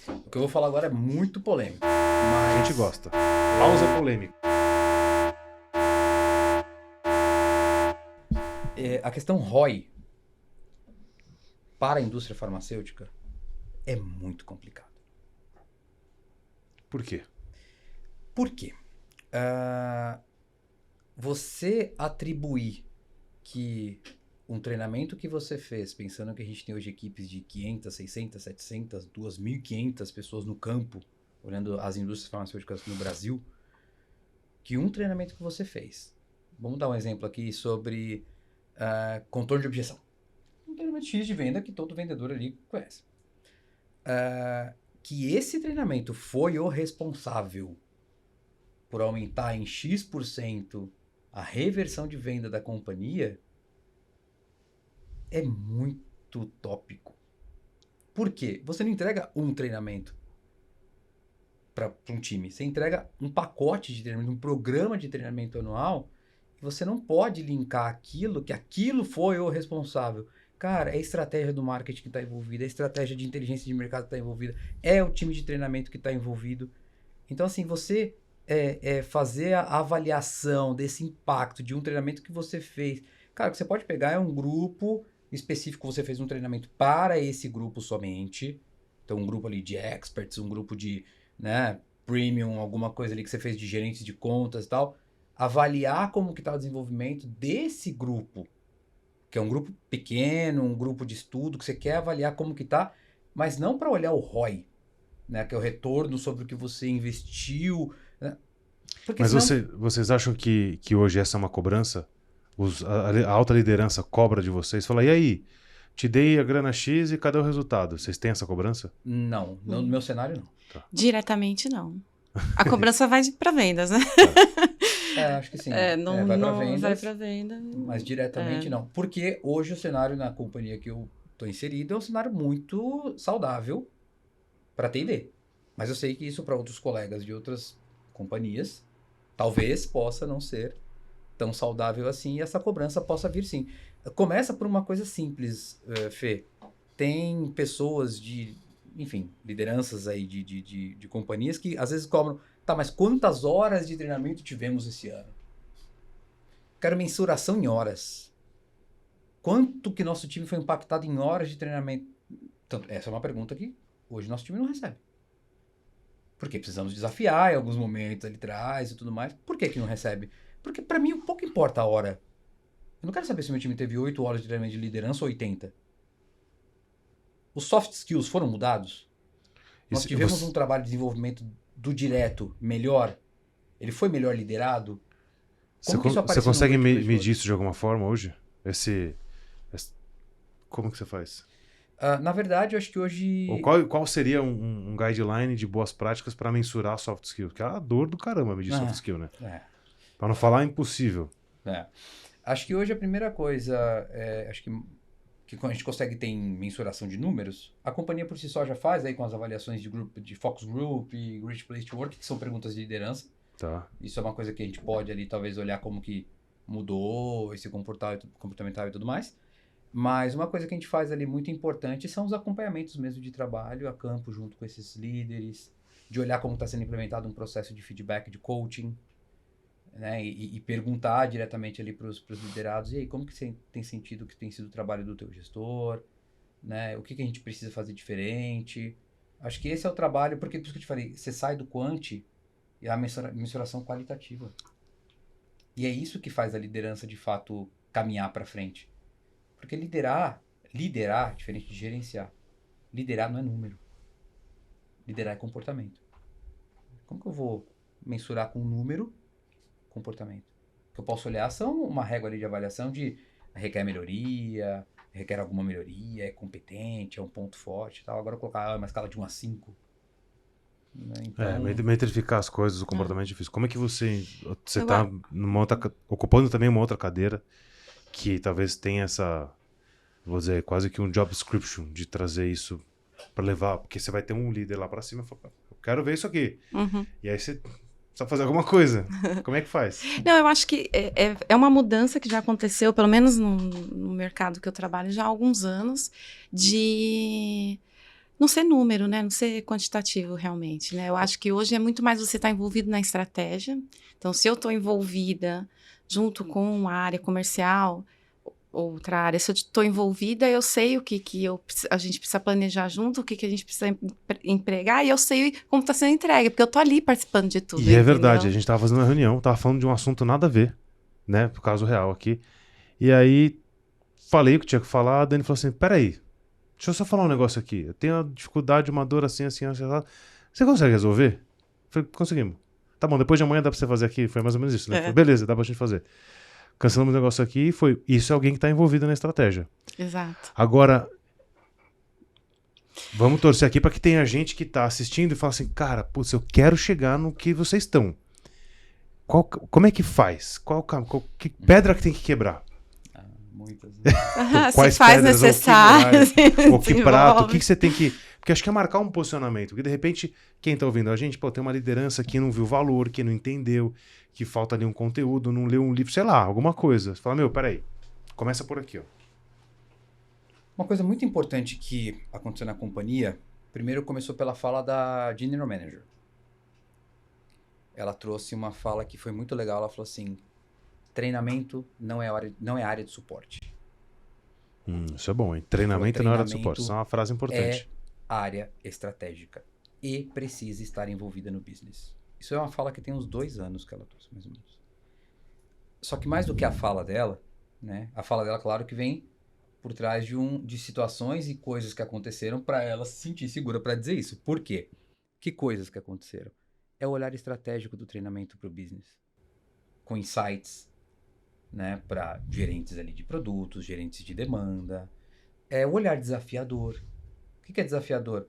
O que eu vou falar agora é muito polêmico. A gente gosta. Pausa polêmica. A questão ROI para a indústria farmacêutica é muito complicado. Por quê? Por quê? Você atribuir que um treinamento que você fez, pensando que a gente tem hoje equipes de 500, 600, 700, 2.500 pessoas no campo, olhando as indústrias farmacêuticas no Brasil, que um treinamento que você fez, vamos dar um exemplo aqui sobre contorno de objeção. Um treinamento X de venda que todo vendedor ali conhece. Que esse treinamento foi o responsável por aumentar em X% a reversão de venda da companhia, é muito utópico. Por quê? Você não entrega um treinamento para um time. Você entrega um pacote de treinamento, um programa de treinamento anual, e você não pode linkar aquilo, que aquilo foi o responsável. Cara, é a estratégia do marketing que está envolvida, é a estratégia de inteligência de mercado que está envolvida, é o time de treinamento que está envolvido. Então, assim, você fazer a avaliação desse impacto de um treinamento que você fez. Cara, o que você pode pegar é um grupo específico, você fez um treinamento para esse grupo somente. Então, um grupo ali de experts, um grupo de premium, alguma coisa ali que você fez de gerentes de contas e tal. Avaliar como que está o desenvolvimento desse grupo, que é um grupo pequeno, um grupo de estudo, que você quer avaliar como que está, mas não para olhar o ROI, né, que é o retorno sobre o que você investiu. Né? Mas vocês acham que hoje essa é uma cobrança? A alta liderança cobra de vocês? Fala, e aí? Te dei a grana X e cadê o resultado? Vocês têm essa cobrança? Não, no meu cenário não. Tá. Diretamente não. A cobrança vai para vendas, né? Acho que sim. Não vai para vendas. Vai para venda. Mas diretamente não. Porque hoje o cenário na companhia que eu estou inserido é um cenário muito saudável para T&D. Mas eu sei que isso para outros colegas de outras companhias talvez possa não ser tão saudável assim e essa cobrança possa vir sim. Começa por uma coisa simples, Fê. tem pessoas enfim, lideranças aí de companhias que às vezes cobram, tá, mas quantas horas de treinamento tivemos esse ano? Quero mensuração em horas. Quanto que nosso time foi impactado em horas de treinamento? Então, essa é uma pergunta que hoje nosso time não recebe. Porque precisamos desafiar em alguns momentos ali atrás e tudo mais. Por que não recebe? Porque para mim pouco importa a hora. Eu não quero saber se meu time teve 8 horas de treinamento de liderança ou 80. Os soft skills foram mudados? Nós tivemos um trabalho de desenvolvimento do direto melhor? Ele foi melhor liderado? Você consegue medir isso de alguma forma hoje? Como que você faz? Na verdade, eu acho que hoje... Ou qual seria um guideline de boas práticas para mensurar soft skill? Que é a dor do caramba medir soft skill, né? Para não falar impossível. Acho que hoje a primeira coisa, acho que quando a gente consegue ter em mensuração de números, a companhia por si só já faz aí com as avaliações de focus group e Great Place to Work, que são perguntas de liderança. Tá. Isso é uma coisa que a gente pode ali talvez olhar como que mudou esse comportamental e tudo mais. Mas uma coisa que a gente faz ali muito importante são os acompanhamentos mesmo de trabalho a campo junto com esses líderes, de olhar como está sendo implementado um processo de feedback, de coaching, né? E perguntar diretamente ali para os liderados, e aí, como que tem sentido que tem sido o trabalho do teu gestor, né? O que a gente precisa fazer diferente? Acho que esse é o trabalho, porque por isso que eu te falei, você sai do quant e a mensuração qualitativa. E é isso que faz a liderança, de fato, caminhar para frente. Porque liderar, diferente de gerenciar. Liderar não é número. Liderar é comportamento. Como que eu vou mensurar com número comportamento? O que eu posso olhar são uma régua ali de avaliação de requer melhoria, requer alguma melhoria, é competente, é um ponto forte e tal. Agora eu colocar uma escala de 1 a 5. Né? Então... metrificar as coisas, o comportamento é difícil. Como é que você está ocupando também uma outra cadeira que talvez tenha essa, vou dizer, quase que um job description de trazer isso para levar, porque você vai ter um líder lá para cima e fala, eu quero ver isso aqui. E aí você precisa fazer alguma coisa. Como é que faz? Não, eu acho que é uma mudança que já aconteceu, pelo menos no mercado que eu trabalho já há alguns anos, de não ser número, né? Não ser quantitativo realmente, né? Eu acho que hoje é muito mais você estar envolvido na estratégia. Então, se eu estou envolvida junto com a área comercial, outra área, se eu estou envolvida, eu sei o que a gente precisa planejar junto, o que a gente precisa empregar, e eu sei como está sendo entregue, porque eu estou ali participando de tudo. E é verdade, a gente estava fazendo uma reunião, estava falando de um assunto nada a ver, né? Por caso real aqui. E aí, falei o que tinha que falar, a Dani falou assim, peraí, deixa eu só falar um negócio aqui. Eu tenho uma dificuldade, uma dor assim. Você consegue resolver? Eu falei, conseguimos. Tá bom, depois de amanhã dá pra você fazer aqui. Foi mais ou menos isso, né? Falei, beleza, dá pra gente fazer. Cancelamos o negócio aqui e foi. Isso é alguém que tá envolvido na estratégia. Exato. Agora, vamos torcer aqui pra que tenha gente que tá assistindo e fala assim, cara, putz, eu quero chegar no que vocês estão. Como é que faz? Que pedra que tem que quebrar? Muitas. Quais se faz necessário. Ou que prato, o que você tem que... Porque acho que é marcar um posicionamento. Porque de repente, quem tá ouvindo a gente, tem uma liderança que não viu valor, que não entendeu, que falta ali um conteúdo, não leu um livro, sei lá, alguma coisa. Você fala, peraí, começa por aqui, ó. Uma coisa muito importante que aconteceu na companhia, primeiro começou pela fala da General Manager. Ela trouxe uma fala que foi muito legal, ela falou assim, treinamento não é área de suporte. Isso é bom, hein? Treinamento não é área de suporte. Isso é uma frase importante. É área estratégica e precisa estar envolvida no business. Isso é uma fala que tem uns 2 anos que ela trouxe, mais ou menos. Só que mais do que a fala dela, né? A fala dela, claro, que vem por trás de situações e coisas que aconteceram para ela se sentir segura para dizer isso. Por quê? Que coisas que aconteceram? É o olhar estratégico do treinamento para o business. Com insights, né, para gerentes ali de produtos, gerentes de demanda. É o olhar desafiador. O que é desafiador?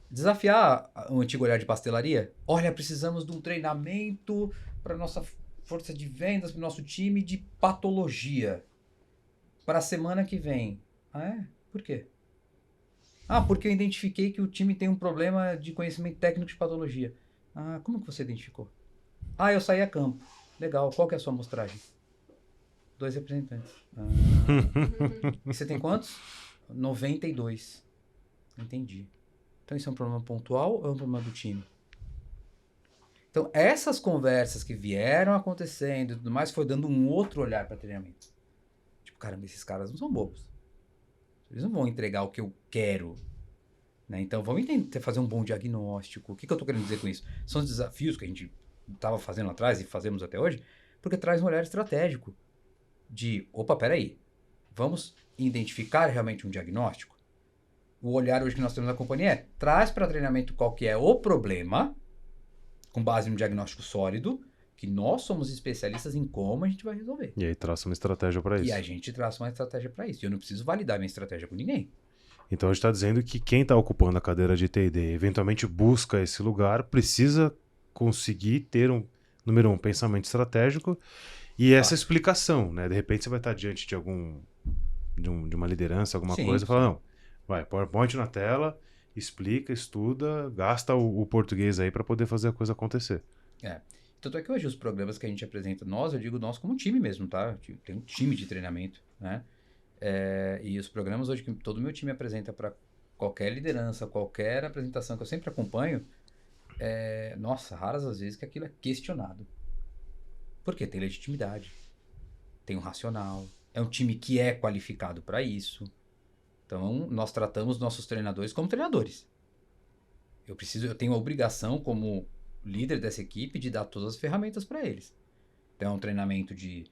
Desafiar o antigo olhar de pastelaria. Olha, precisamos de um treinamento para nossa força de vendas, para o nosso time de patologia. Para a semana que vem. Ah, é? Por quê? Porque eu identifiquei que o time tem um problema de conhecimento técnico de patologia. Como que você identificou? Eu saí a campo. Legal, qual que é a sua amostragem? 2 representantes. E você tem quantos? 92. Entendi. Então isso é um problema pontual ou é um problema do time? Então essas conversas que vieram acontecendo e tudo mais foi dando um outro olhar para treinamento. Tipo, caramba, esses caras não são bobos. Eles não vão entregar o que eu quero. Né? Então vamos fazer um bom diagnóstico. O que eu tô querendo dizer com isso? São os desafios que a gente estava fazendo lá atrás e fazemos até hoje, porque traz um olhar estratégico de, opa, peraí, vamos identificar realmente um diagnóstico? O olhar hoje que nós temos na companhia é, traz para treinamento qual que é o problema, com base no diagnóstico sólido, que nós somos especialistas em como a gente vai resolver. E aí traça uma estratégia para isso. E a gente traça uma estratégia para isso. E eu não preciso validar minha estratégia com ninguém. Então a gente está dizendo que quem está ocupando a cadeira de T&D eventualmente busca esse lugar, precisa conseguir ter número um, pensamento estratégico e essa explicação, né? De repente você vai estar diante de de uma liderança, alguma coisa, e fala, não, vai, PowerPoint na tela, explica, estuda, gasta o português aí para poder fazer a coisa acontecer. Tanto é que hoje os programas que a gente apresenta, eu digo nós como time mesmo, tá? Tem um time de treinamento, né? E os programas hoje que todo o meu time apresenta para qualquer liderança, qualquer apresentação que eu sempre acompanho, raras as vezes que aquilo é questionado. Porque tem legitimidade, tem um racional, é um time que é qualificado para isso. Então, nós tratamos nossos treinadores como treinadores. Eu tenho a obrigação, como líder dessa equipe, de dar todas as ferramentas para eles. Então, é um treinamento de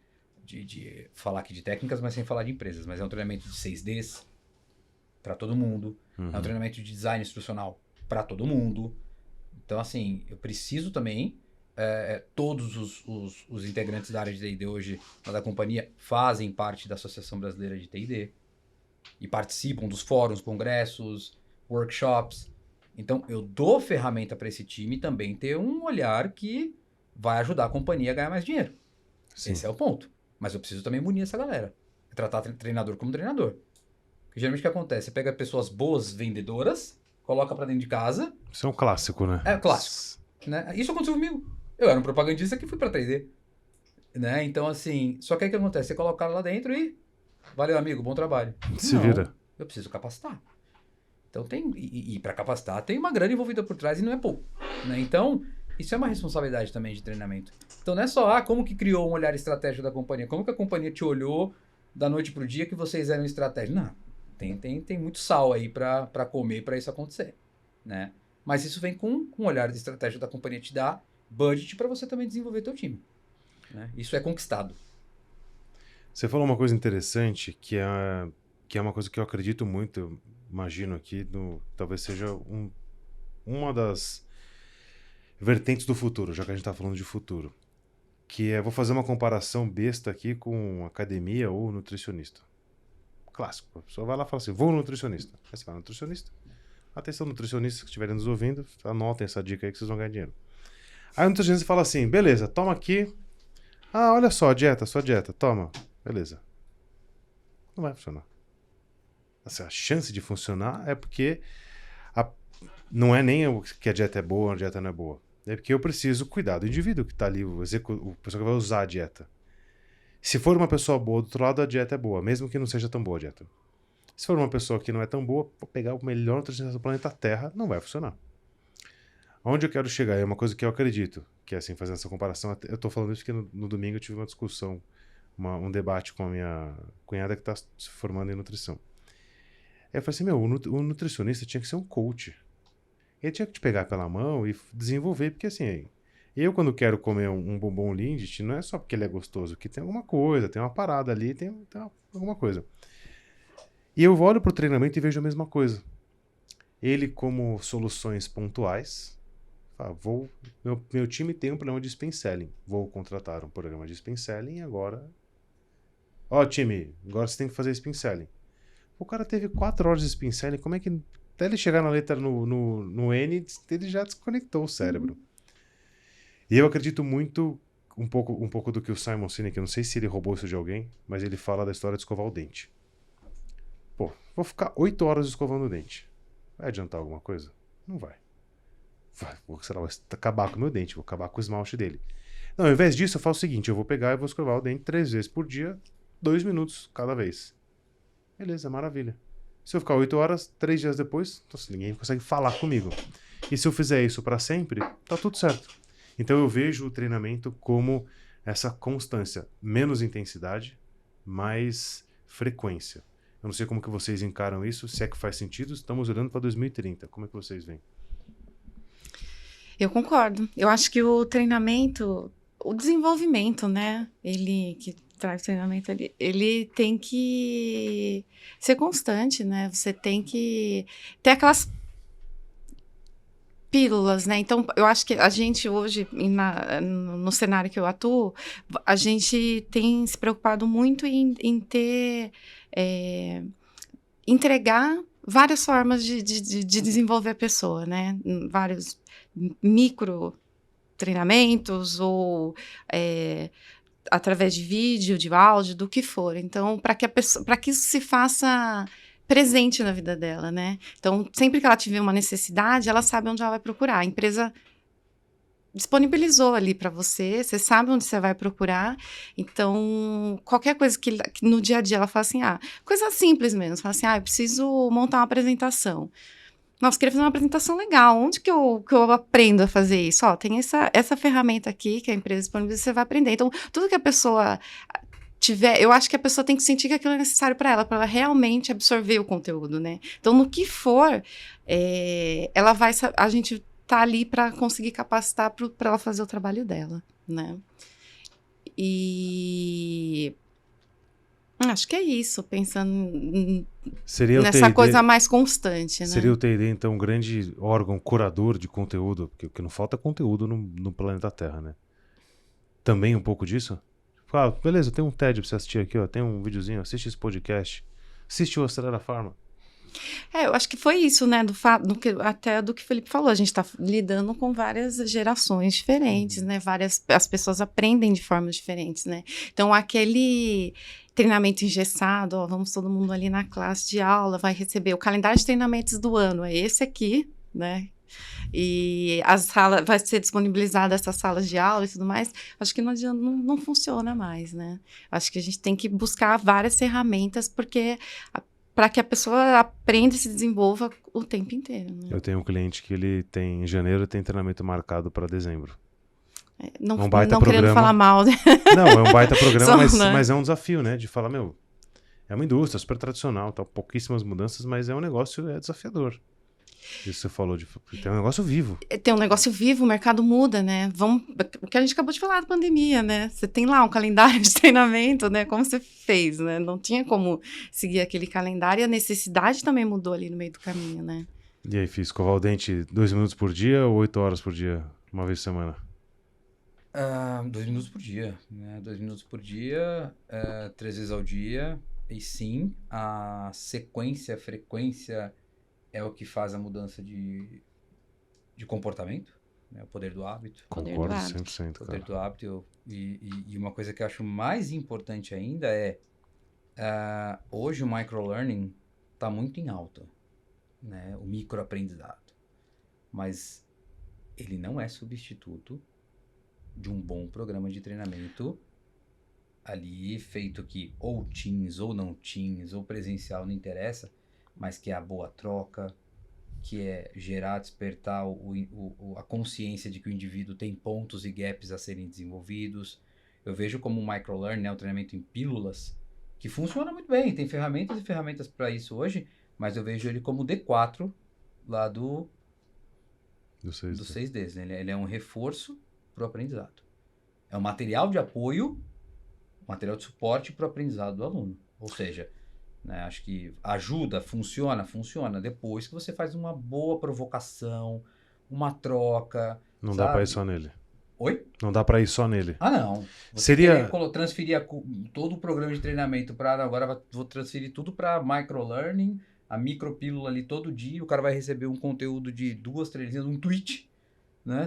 falar aqui de técnicas, mas sem falar de empresas. Mas é um treinamento de 6Ds para todo mundo. É um treinamento de design instrucional para todo mundo. Então, assim, eu preciso também... todos os integrantes da área de T&D hoje da companhia fazem parte da Associação Brasileira de T&D e participam dos fóruns, congressos, workshops. Então, eu dou ferramenta para esse time também ter um olhar que vai ajudar a companhia a ganhar mais dinheiro. Sim. Esse é o ponto. Mas eu preciso também munir essa galera. Tratar treinador como treinador. Porque geralmente o que acontece? Você pega pessoas boas vendedoras, coloca para dentro de casa. Isso é um clássico, né? É clássico. Né? Isso aconteceu comigo. Eu era um propagandista que fui pra 3D. Né? Então, assim, só que aí o que acontece? Você coloca o cara lá dentro e... Valeu, amigo, bom trabalho. Se vira. Eu preciso capacitar. Então tem... E pra capacitar tem uma grana envolvida por trás e não é pouco. Né? Então, isso é uma responsabilidade também de treinamento. Então não é só, como que criou um olhar estratégico da companhia? Como que a companhia te olhou da noite pro dia que vocês eram estratégia? Não. Tem muito sal aí pra comer pra isso acontecer. Né? Mas isso vem com um olhar de estratégia da companhia te dar budget para você também desenvolver teu time. Né? Isso é conquistado. Você falou uma coisa interessante, que é uma coisa que eu acredito muito, eu imagino aqui, talvez seja uma das vertentes do futuro, já que a gente está falando de futuro. Que vou fazer uma comparação besta aqui com academia ou nutricionista. Clássico. A pessoa vai lá e fala assim, vou no nutricionista. Aí você vai no nutricionista. Atenção, nutricionistas que estiverem nos ouvindo, anotem essa dica aí que vocês vão ganhar dinheiro. Aí o nutricionista fala assim, beleza, toma aqui. Ah, olha só, sua dieta, toma. Beleza. Não vai funcionar. Assim, a chance de funcionar é porque não é nem que a dieta é boa ou a dieta não é boa. É porque eu preciso cuidar do indivíduo que está ali, o pessoa que vai usar a dieta. Se for uma pessoa boa, do outro lado a dieta é boa, mesmo que não seja tão boa a dieta. Se for uma pessoa que não é tão boa, vou pegar o melhor nutricionista do planeta Terra, não vai funcionar. Onde eu quero chegar é uma coisa que eu acredito, que é assim, fazendo essa comparação, eu tô falando isso porque no domingo eu tive uma discussão, um debate com a minha cunhada que está se formando em nutrição. Aí eu falei assim, o nutricionista tinha que ser um coach. Ele tinha que te pegar pela mão e desenvolver, porque assim, eu quando quero comer um bombom Lindt, não é só porque ele é gostoso, que tem alguma coisa, tem uma parada ali, tem alguma coisa. E eu olho pro treinamento e vejo a mesma coisa. Ele como soluções pontuais, meu time tem um problema de spin selling. Vou contratar um programa de spin selling e agora... time, agora você tem que fazer spin selling. O cara teve 4 horas de spin selling, como é que... Até ele chegar na letra no N, ele já desconectou o cérebro. E eu acredito muito, um pouco do que o Simon Sinek, eu não sei se ele roubou isso de alguém, mas ele fala da história de escovar o dente. Vou ficar 8 horas escovando o dente. Vai adiantar alguma coisa? Não vai. Vou acabar com o meu dente, vou acabar com o esmalte dele. Não, ao invés disso, eu faço o seguinte, eu vou pegar e vou escovar o dente 3 vezes por dia, 2 minutos cada vez. Beleza, maravilha. Se eu ficar 8 horas, 3 dias depois, nossa, ninguém consegue falar comigo. E se eu fizer isso para sempre, tá tudo certo. Então eu vejo o treinamento como essa constância, menos intensidade, mais frequência. Eu não sei como que vocês encaram isso, se é que faz sentido. Estamos olhando para 2030. Como é que vocês veem? Eu concordo. Eu acho que o treinamento, o desenvolvimento, né? Ele que traz treinamento, ele tem que ser constante, né? Você tem que ter aquelas pílulas, né? Então, eu acho que a gente hoje, no cenário que eu atuo, a gente tem se preocupado muito em ter, entregar várias formas de desenvolver a pessoa, né? Vários micro treinamentos ou através de vídeo, de áudio, do que for. Então, para que isso se faça presente na vida dela, né? Então, sempre que ela tiver uma necessidade, ela sabe onde ela vai procurar. A empresa disponibilizou ali para você, você sabe onde você vai procurar. Então, qualquer coisa que no dia a dia ela fala assim, coisa simples mesmo, fala assim, eu preciso montar uma apresentação. Nossa, queria fazer uma apresentação legal. Onde que eu aprendo a fazer isso? Tem essa ferramenta aqui que a empresa disponibiliza, você vai aprender. Então, tudo que a pessoa tiver, eu acho que a pessoa tem que sentir que aquilo é necessário para ela realmente absorver o conteúdo, né? Então, no que for, a gente tá ali para conseguir capacitar para ela fazer o trabalho dela, né? E acho que é isso, pensando nessa coisa mais constante, né? Seria o T&D, então, um grande órgão curador de conteúdo, porque o que não falta é conteúdo no planeta Terra, né? Também um pouco disso? Beleza, tem um TED pra você assistir aqui, ó, tem um videozinho, assiste esse podcast, assiste o Acelera Pharma. Eu acho que foi isso, né, até do que o Felipe falou, a gente está lidando com várias gerações diferentes, né, as pessoas aprendem de formas diferentes, né, então aquele treinamento engessado, vamos todo mundo ali na classe de aula, vai receber o calendário de treinamentos do ano, é esse aqui, né, e a sala vai ser disponibilizada essas salas de aula e tudo mais, acho que não funciona mais, né, acho que a gente tem que buscar várias ferramentas, porque para que a pessoa aprenda e se desenvolva o tempo inteiro, né? Eu tenho um cliente que ele tem, em janeiro, tem treinamento marcado para dezembro. Não baita querendo programa. falar mal. Não, é um baita programa, né? mas é um desafio, né? De falar, é uma indústria super tradicional, tá, pouquíssimas mudanças, mas é um negócio desafiador. Isso você falou, tem um negócio vivo. Tem um negócio vivo, o mercado muda, né? O que a gente acabou de falar da pandemia, né? Você tem lá um calendário de treinamento, né? Como você fez, né? Não tinha como seguir aquele calendário e a necessidade também mudou ali no meio do caminho, né? E aí, fiz escovar o dente 2 minutos por dia ou 8 horas por dia, uma vez por semana? 2 minutos por dia, né? 2 minutos por dia, 3 vezes ao dia. E sim, a sequência, a frequência é o que faz a mudança de comportamento, né? O poder do hábito. Concordo 100%, O poder cara. do hábito. E uma coisa que eu acho mais importante ainda hoje o microlearning está muito em alta, né? O microaprendizado. Mas ele não é substituto de um bom programa de treinamento ali feito que ou Teams ou não Teams ou presencial, não interessa, mas que é a boa troca, que é gerar, despertar a consciência de que o indivíduo tem pontos e gaps a serem desenvolvidos. Eu vejo como o microlearning, né, o treinamento em pílulas, que funciona muito bem, tem ferramentas e ferramentas para isso hoje, mas eu vejo ele como D4 lá do 6Ds, né? Ele é um reforço para o aprendizado. É um material de apoio, material de suporte para o aprendizado do aluno. Ou seja, né, acho que ajuda, funciona depois que você faz uma boa provocação, uma troca. Não dá para ir só nele. Oi? Não dá para ir só nele. Não. Você transferir todo o programa de treinamento para agora vou transferir tudo para microlearning, a micropílula ali todo dia, o cara vai receber um conteúdo de 2, 3 linhas, um tweet, né?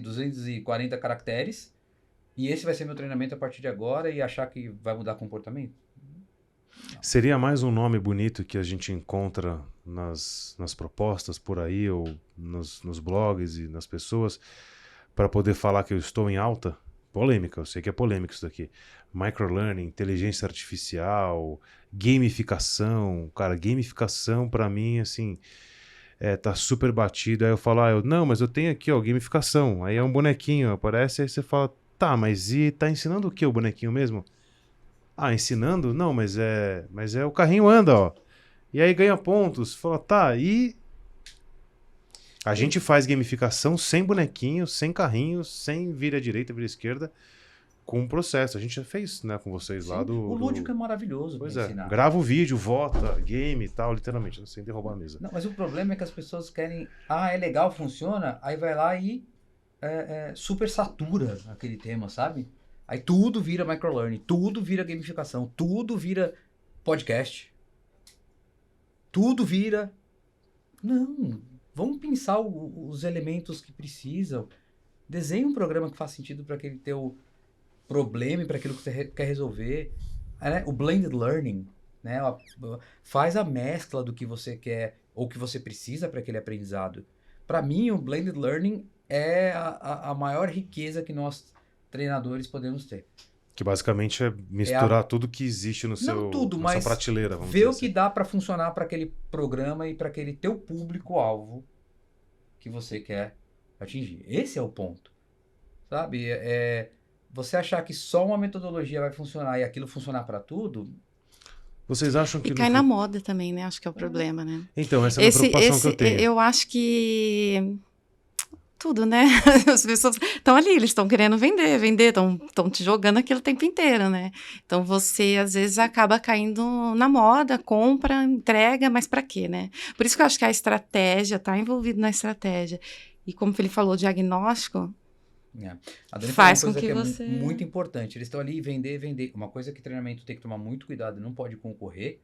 240 caracteres, e esse vai ser meu treinamento a partir de agora e achar que vai mudar comportamento? Não. Seria mais um nome bonito que a gente encontra nas propostas por aí, ou nos blogs e nas pessoas, para poder falar que eu estou em alta? polêmica, eu sei que é polêmico isso daqui. Microlearning, inteligência artificial, gamificação. Cara, gamificação pra mim, assim, tá super batido. Aí eu falo, não, mas eu tenho aqui, ó, gamificação. Aí é um bonequinho, aparece, aí você fala, tá, mas e tá ensinando o que o bonequinho mesmo? Ah, ensinando? Não, mas o carrinho anda, ó. E aí ganha pontos. Fala, tá, e... A gente faz gamificação sem bonequinho, sem carrinho, sem vira direita, vira esquerda, com um processo. A gente já fez, né, com vocês lá do... O lúdico é maravilhoso pra ensinar. Grava o vídeo, vota, game e tal, literalmente, sem derrubar a mesa. Não, mas o problema é que as pessoas querem... é legal, funciona, aí vai lá e super satura aquele tema, sabe? Aí tudo vira microlearning, tudo vira gamificação, tudo vira podcast. Tudo vira... Não, vamos pensar os elementos que precisam. Desenhe um programa que faça sentido para aquele teu problema e para aquilo que você quer resolver. O blended learning, né? Faz a mescla do que você quer ou que você precisa para aquele aprendizado. Para mim, o blended learning é a maior riqueza que nós treinadores podemos ter. Que basicamente é misturar tudo que existe no seu, na sua prateleira, vamos dizer ver assim. o que dá para funcionar para aquele programa e para aquele teu público-alvo que você quer atingir. Esse é o ponto, sabe? Você achar que só uma metodologia vai funcionar e aquilo funcionar para tudo... Vocês acham que... E cai na moda também, né? Acho que é o problema, né? Então, essa é a preocupação que eu tenho. Eu acho que... Tudo, né? As pessoas estão ali, eles estão querendo vender, estão te jogando aquilo o tempo inteiro, né? Então você, às vezes, acaba caindo na moda, compra, entrega, mas para quê, né? Por isso que eu acho que a estratégia, tá envolvido na estratégia. E como ele falou, o diagnóstico faz com que você... É muito importante. Eles estão ali vender. Uma coisa que treinamento tem que tomar muito cuidado, não pode concorrer,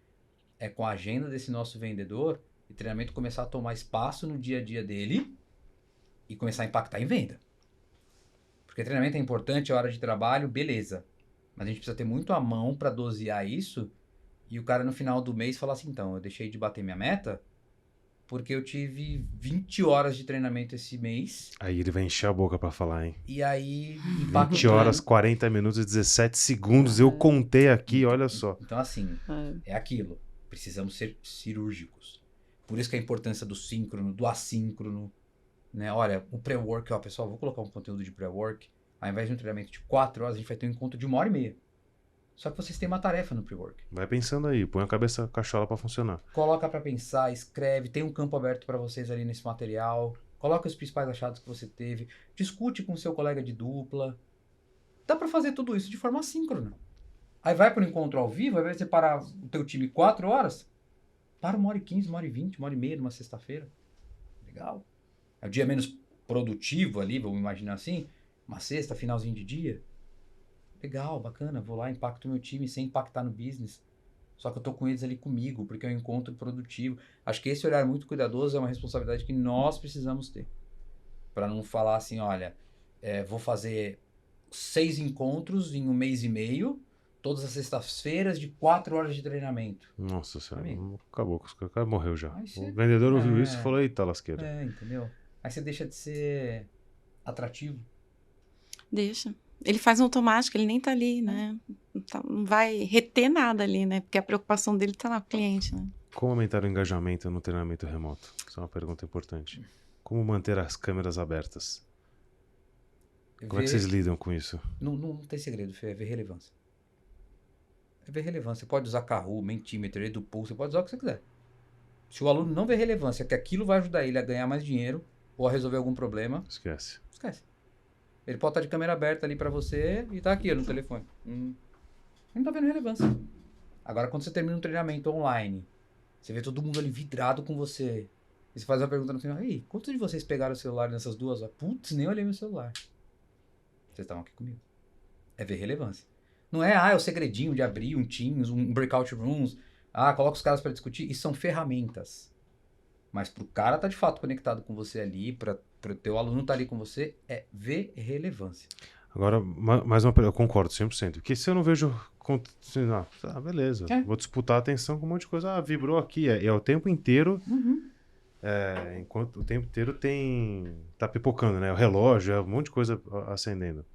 é com a agenda desse nosso vendedor, e treinamento começar a tomar espaço no dia a dia dele, e começar a impactar em venda. Porque treinamento é importante, é hora de trabalho, beleza. Mas a gente precisa ter muito à mão para dosear isso, e o cara no final do mês falar assim, então, eu deixei de bater minha meta, porque eu tive 20 horas de treinamento esse mês. Aí ele vai encher a boca para falar, hein? E aí... 20 horas, 40 minutos e 17 segundos, eu contei aqui, olha só. Então assim, é aquilo. Precisamos ser cirúrgicos. Por isso que a importância do síncrono, do assíncrono, né? Olha, o pré-work, ó, pessoal, vou colocar um conteúdo de pré-work. Ao invés de um treinamento de 4 horas, a gente vai ter um encontro de 1h30. Só que vocês têm uma tarefa no pré-work. Vai pensando aí, põe a cabeça cachola para funcionar. Coloca para pensar, escreve, tem um campo aberto para vocês ali nesse material. Coloca os principais achados que você teve. Discute com o seu colega de dupla. Dá para fazer tudo isso de forma assíncrona. Aí vai para o encontro ao vivo, ao invés de você parar o teu time 4 horas, para 1h15, 1h20, 1h30 numa sexta-feira. Legal. É o dia menos produtivo ali, vamos imaginar assim. Uma sexta, finalzinho de dia. Legal, bacana. Vou lá, impacto o meu time sem impactar no business. Só que eu tô com eles ali comigo, porque é um encontro produtivo. Acho que esse olhar muito cuidadoso é uma responsabilidade que nós precisamos ter. Para não falar assim, olha, vou fazer 6 encontros em 1 mês e meio, todas as sextas-feiras de 4 horas de treinamento. Nossa senhora, acabou, o cara morreu já. O vendedor ouviu isso e falou, eita lasqueira. Entendeu? Aí você deixa de ser atrativo. Deixa. Ele faz no automático, ele nem tá ali, né? Não vai reter nada ali, né? Porque a preocupação dele tá lá com o cliente, né? Como aumentar o engajamento no treinamento remoto? Essa é uma pergunta importante. Como manter as câmeras abertas? Como é que vocês lidam com isso? Não tem segredo, Fê, é ver relevância. É ver relevância. Você pode usar Kahoot, Mentimeter, EduPool, você pode usar o que você quiser. Se o aluno não vê relevância, que aquilo vai ajudar ele a ganhar mais dinheiro ou a resolver algum problema, esquece. Ele pode estar de câmera aberta ali pra você e tá aqui no telefone. Não tá vendo relevância. Agora, quando você termina um treinamento online, você vê todo mundo ali vidrado com você, e você faz uma pergunta no final, ei, quantos de vocês pegaram o celular nessas 2 horas? Putz, nem olhei meu celular. Vocês estavam aqui comigo. É ver relevância. Não é o segredinho de abrir um Teams, um breakout rooms, coloca os caras pra discutir. Isso são ferramentas. Mas pro cara tá de fato conectado com você ali, pro teu aluno tá ali com você, é ver relevância. Agora, mais uma pergunta, eu concordo 100%. Porque se eu não vejo... beleza, vou disputar a atenção com um monte de coisa. Vibrou aqui. É o tempo inteiro. Enquanto o tempo inteiro tá pipocando, né? O relógio, um monte de coisa acendendo.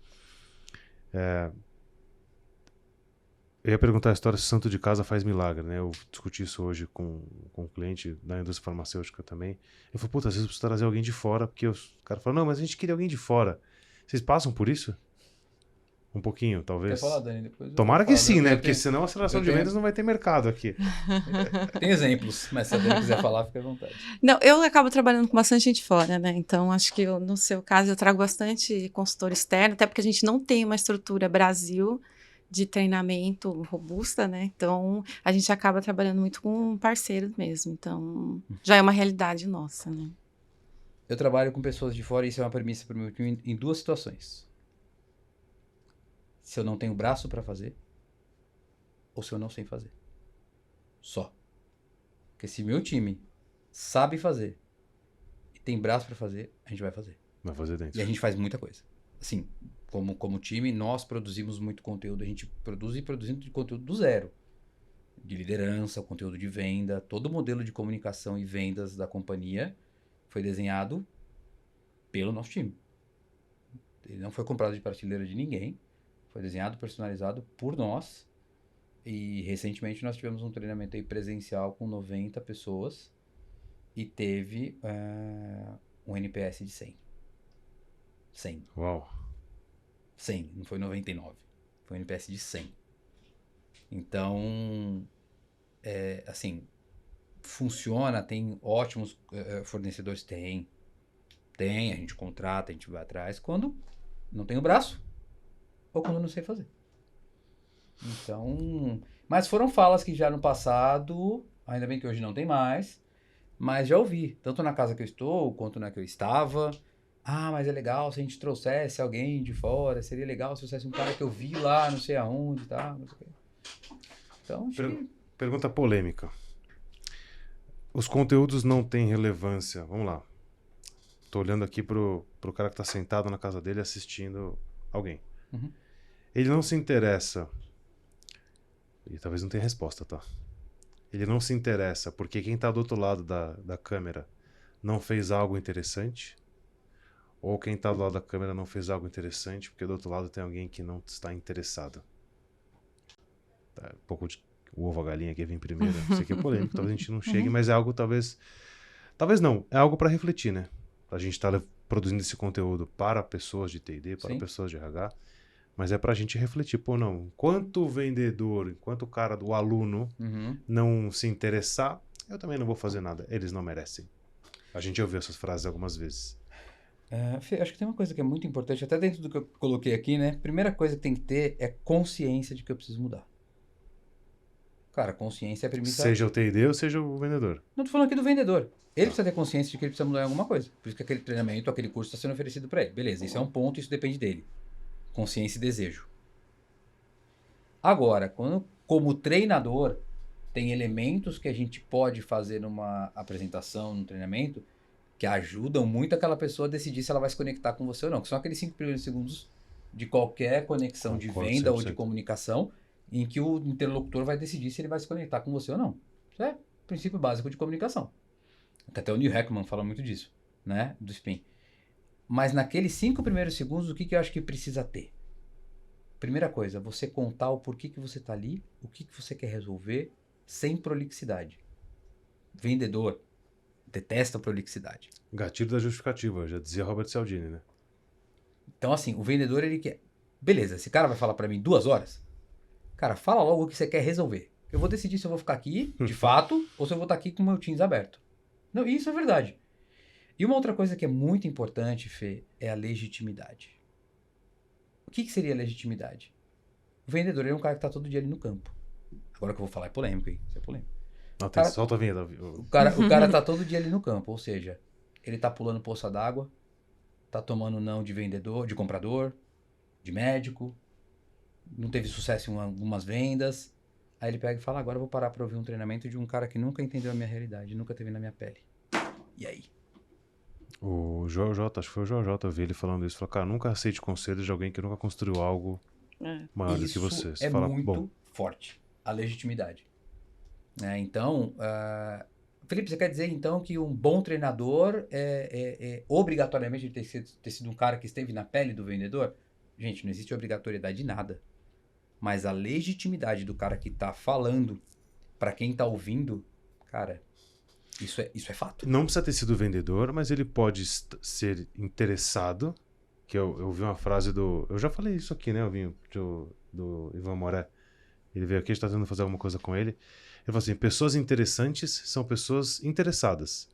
Eu ia perguntar a história se santo de casa faz milagre, né? Eu discuti isso hoje com um cliente da indústria farmacêutica também. Eu falei, puta, às vezes eu preciso trazer alguém de fora, porque os caras falam, não, mas a gente queria alguém de fora. Vocês passam por isso? Um pouquinho, talvez. Quer falar, Dani? Depois eu Tomara vou que falar. sim, Eu né? tenho- Porque senão a aceleração eu de tenho- vendas não vai ter mercado aqui. Tem exemplos, mas se a Dani quiser falar, fica à vontade. Não, eu acabo trabalhando com bastante gente fora, né? Então, acho que no seu caso, eu trago bastante consultor externo, até porque a gente não tem uma estrutura Brasil de treinamento robusta, né? Então, a gente acaba trabalhando muito com parceiros mesmo. Então, já é uma realidade nossa, né? Eu trabalho com pessoas de fora e isso é uma premissa para o meu time em duas situações. Se eu não tenho braço para fazer, ou se eu não sei fazer. Só. Porque se meu time sabe fazer e tem braço para fazer, a gente vai fazer. Vai fazer dentro. E a gente faz muita coisa. Assim, como time, nós produzimos muito conteúdo. A gente produz e produzindo de conteúdo do zero. De liderança, conteúdo de venda. Todo o modelo de comunicação e vendas da companhia foi desenhado pelo nosso time. Ele não foi comprado de prateleira de ninguém. Foi desenhado, personalizado por nós. E recentemente nós tivemos um treinamento aí presencial com 90 pessoas. E teve um NPS de 100. 100. Uau. 100, não foi 99. Foi um NPS de 100. Então, assim, funciona, tem ótimos fornecedores, tem, a gente contrata, a gente vai atrás, quando não tem o braço, ou quando não sei fazer. Então, mas foram falas que já no passado, ainda bem que hoje não tem mais, mas já ouvi, tanto na casa que eu estou, quanto na que eu estava. Ah, mas é legal se a gente trouxesse alguém de fora, seria legal se trouxesse um cara que eu vi lá, não sei aonde, tá? Não sei o quê. Então, acho que... Pergunta polêmica. Os conteúdos não têm relevância. Vamos lá. Tô olhando aqui pro cara que tá sentado na casa dele assistindo alguém. Uhum. Ele não se interessa. E talvez não tenha resposta, tá? Ele não se interessa porque quem tá do outro lado da câmera não fez algo interessante. Ou quem tá do lado da câmera não fez algo interessante porque do outro lado tem alguém que não está interessado. Tá, um pouco de o ovo a galinha que vem primeiro. Isso aqui é polêmico, talvez a gente não chegue, mas é algo talvez não, é algo para refletir, né? A gente tá produzindo esse conteúdo para pessoas de T&D, para Sim. pessoas de RH, mas é pra gente refletir, pô, não, enquanto o vendedor, enquanto o cara, o aluno Uhum. não se interessar, eu também não vou fazer nada, eles não merecem. A gente ouviu essas frases algumas vezes. Fê, acho que tem uma coisa que é muito importante, até dentro do que eu coloquei aqui, né? Primeira coisa que tem que ter é consciência de que eu preciso mudar. Cara, consciência é a premissa... Seja o T&D ou seja o vendedor. Não tô falando aqui do vendedor. Ele precisa ter consciência de que ele precisa mudar em alguma coisa. Por isso que aquele treinamento, aquele curso está sendo oferecido para ele. Beleza, isso é um ponto, isso depende dele. Consciência e desejo. Agora, como treinador, tem elementos que a gente pode fazer numa apresentação, num treinamento, que ajudam muito aquela pessoa a decidir se ela vai se conectar com você ou não. Que são aqueles 5 primeiros segundos de qualquer conexão de Concordo, venda ou 100%. de comunicação, em que o interlocutor vai decidir se ele vai se conectar com você ou não. Isso é princípio básico de comunicação. Até o Neil Heckman fala muito disso, né? Do spin. Mas naqueles 5 primeiros segundos, o que eu acho que precisa ter? Primeira coisa, você contar o porquê que você está ali, o que você quer resolver, sem prolixidade. Vendedor detesta prolixidade. Gatilho da justificativa, já dizia Robert Cialdini, né? Então, assim, o vendedor, ele quer... Beleza, esse cara vai falar para mim 2 horas? Cara, fala logo o que você quer resolver. Eu vou decidir se eu vou ficar aqui, de fato, ou se eu vou estar aqui com o meu Teams aberto. Não, isso é verdade. E uma outra coisa que é muito importante, Fê, é a legitimidade. O que seria legitimidade? O vendedor é um cara que está todo dia ali no campo. Agora que eu vou falar é polêmico, hein? Isso é polêmico. Cara, solta a vinheta. O cara tá todo dia ali no campo, ou seja, ele tá pulando poça d'água, tá tomando não de vendedor, de comprador, de médico, não teve sucesso em algumas vendas. Aí ele pega e fala, agora eu vou parar pra ouvir um treinamento de um cara que nunca entendeu a minha realidade, nunca teve na minha pele. E aí? O Joel J, acho que foi o Joel J, eu vi ele falando isso. Falou, cara, nunca aceite conselhos de alguém que nunca construiu algo maior do que você. Você é fala, muito bom, forte, a legitimidade. Então, Felipe, você quer dizer então que um bom treinador obrigatoriamente ter sido um cara que esteve na pele do vendedor? Gente, não existe obrigatoriedade de nada. Mas a legitimidade do cara que tá falando pra quem tá ouvindo, cara, isso é fato. Não precisa ter sido vendedor, mas ele pode ser interessado. Que eu vi uma frase do... Eu já falei isso aqui, né? Eu vi do Ivan Moré. Ele veio aqui, a gente tá tentando fazer alguma coisa com ele. Ele falou assim, pessoas interessantes são pessoas interessadas.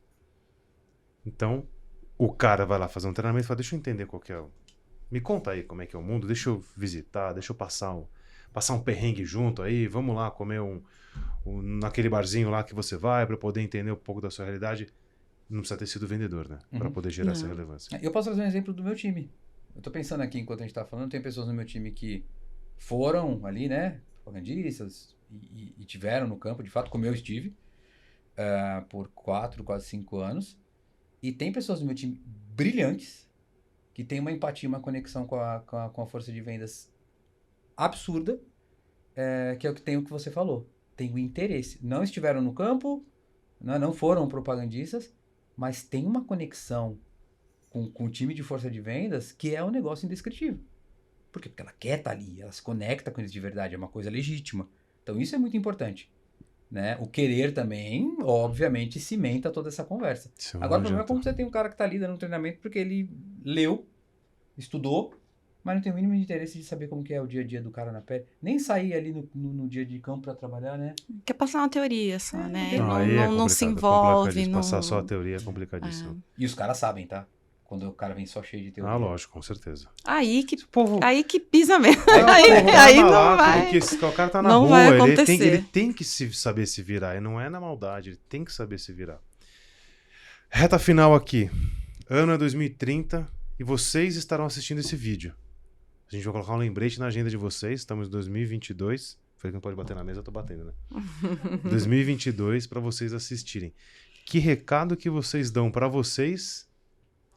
Então, o cara vai lá fazer um treinamento e fala, deixa eu entender qual que é o... Me conta aí como é que é o mundo, deixa eu visitar, deixa eu passar um perrengue junto aí, vamos lá comer naquele barzinho lá que você vai para poder entender um pouco da sua realidade. Não precisa ter sido vendedor, né? Para poder gerar essa relevância. Eu posso trazer um exemplo do meu time. Eu tô pensando aqui, enquanto a gente tá falando, tem pessoas no meu time que foram ali, né, propagandistas e tiveram no campo, de fato, como eu estive, por 4, quase 5 anos. E tem pessoas no meu time brilhantes que têm uma empatia, uma conexão com a força de vendas absurda, que é o que tem o que você falou. Tem o interesse. Não estiveram no campo, não foram propagandistas, mas tem uma conexão com o time de força de vendas que é um negócio indescritível. Por quê? Porque ela quer estar ali, ela se conecta com isso de verdade, é uma coisa legítima. Então isso é muito importante. Né? O querer também, obviamente, cimenta toda essa conversa. Agora, o problema é como você tem um cara que está ali dando um treinamento porque ele leu, estudou, mas não tem o mínimo de interesse de saber como que é o dia a dia do cara na pele. Nem sair ali no dia de campo para trabalhar, né? Quer passar uma teoria só, né? Não se envolve. Passar só a teoria é complicadíssimo. E os caras sabem, tá? Quando o cara vem só cheio de teoria. Lógico, com certeza. Aí que pisa mesmo. Aí não vai. Porque o cara tá na não rua, vai acontecer. ele tem que saber se virar. E não é na maldade, ele tem que saber se virar. Reta final aqui. Ano é 2030 e vocês estarão assistindo esse vídeo. A gente vai colocar um lembrete na agenda de vocês. Estamos em 2022. Falei que não pode bater na mesa, eu tô batendo, né? 2022 para vocês assistirem. Que recado que vocês dão para vocês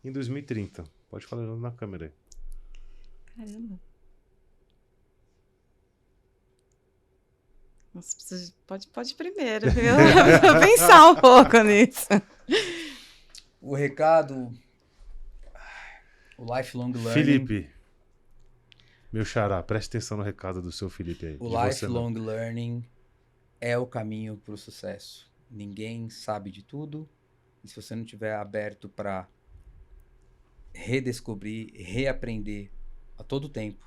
em 2030? Pode falar na câmera aí. Caramba. Nossa, pode primeiro, viu? Eu vou pensar um pouco nisso. O recado... O lifelong learning... Felipe, meu xará, preste atenção no recado do seu Felipe aí. O lifelong learning é o caminho para o sucesso. Ninguém sabe de tudo. E se você não estiver aberto para redescobrir, reaprender a todo tempo,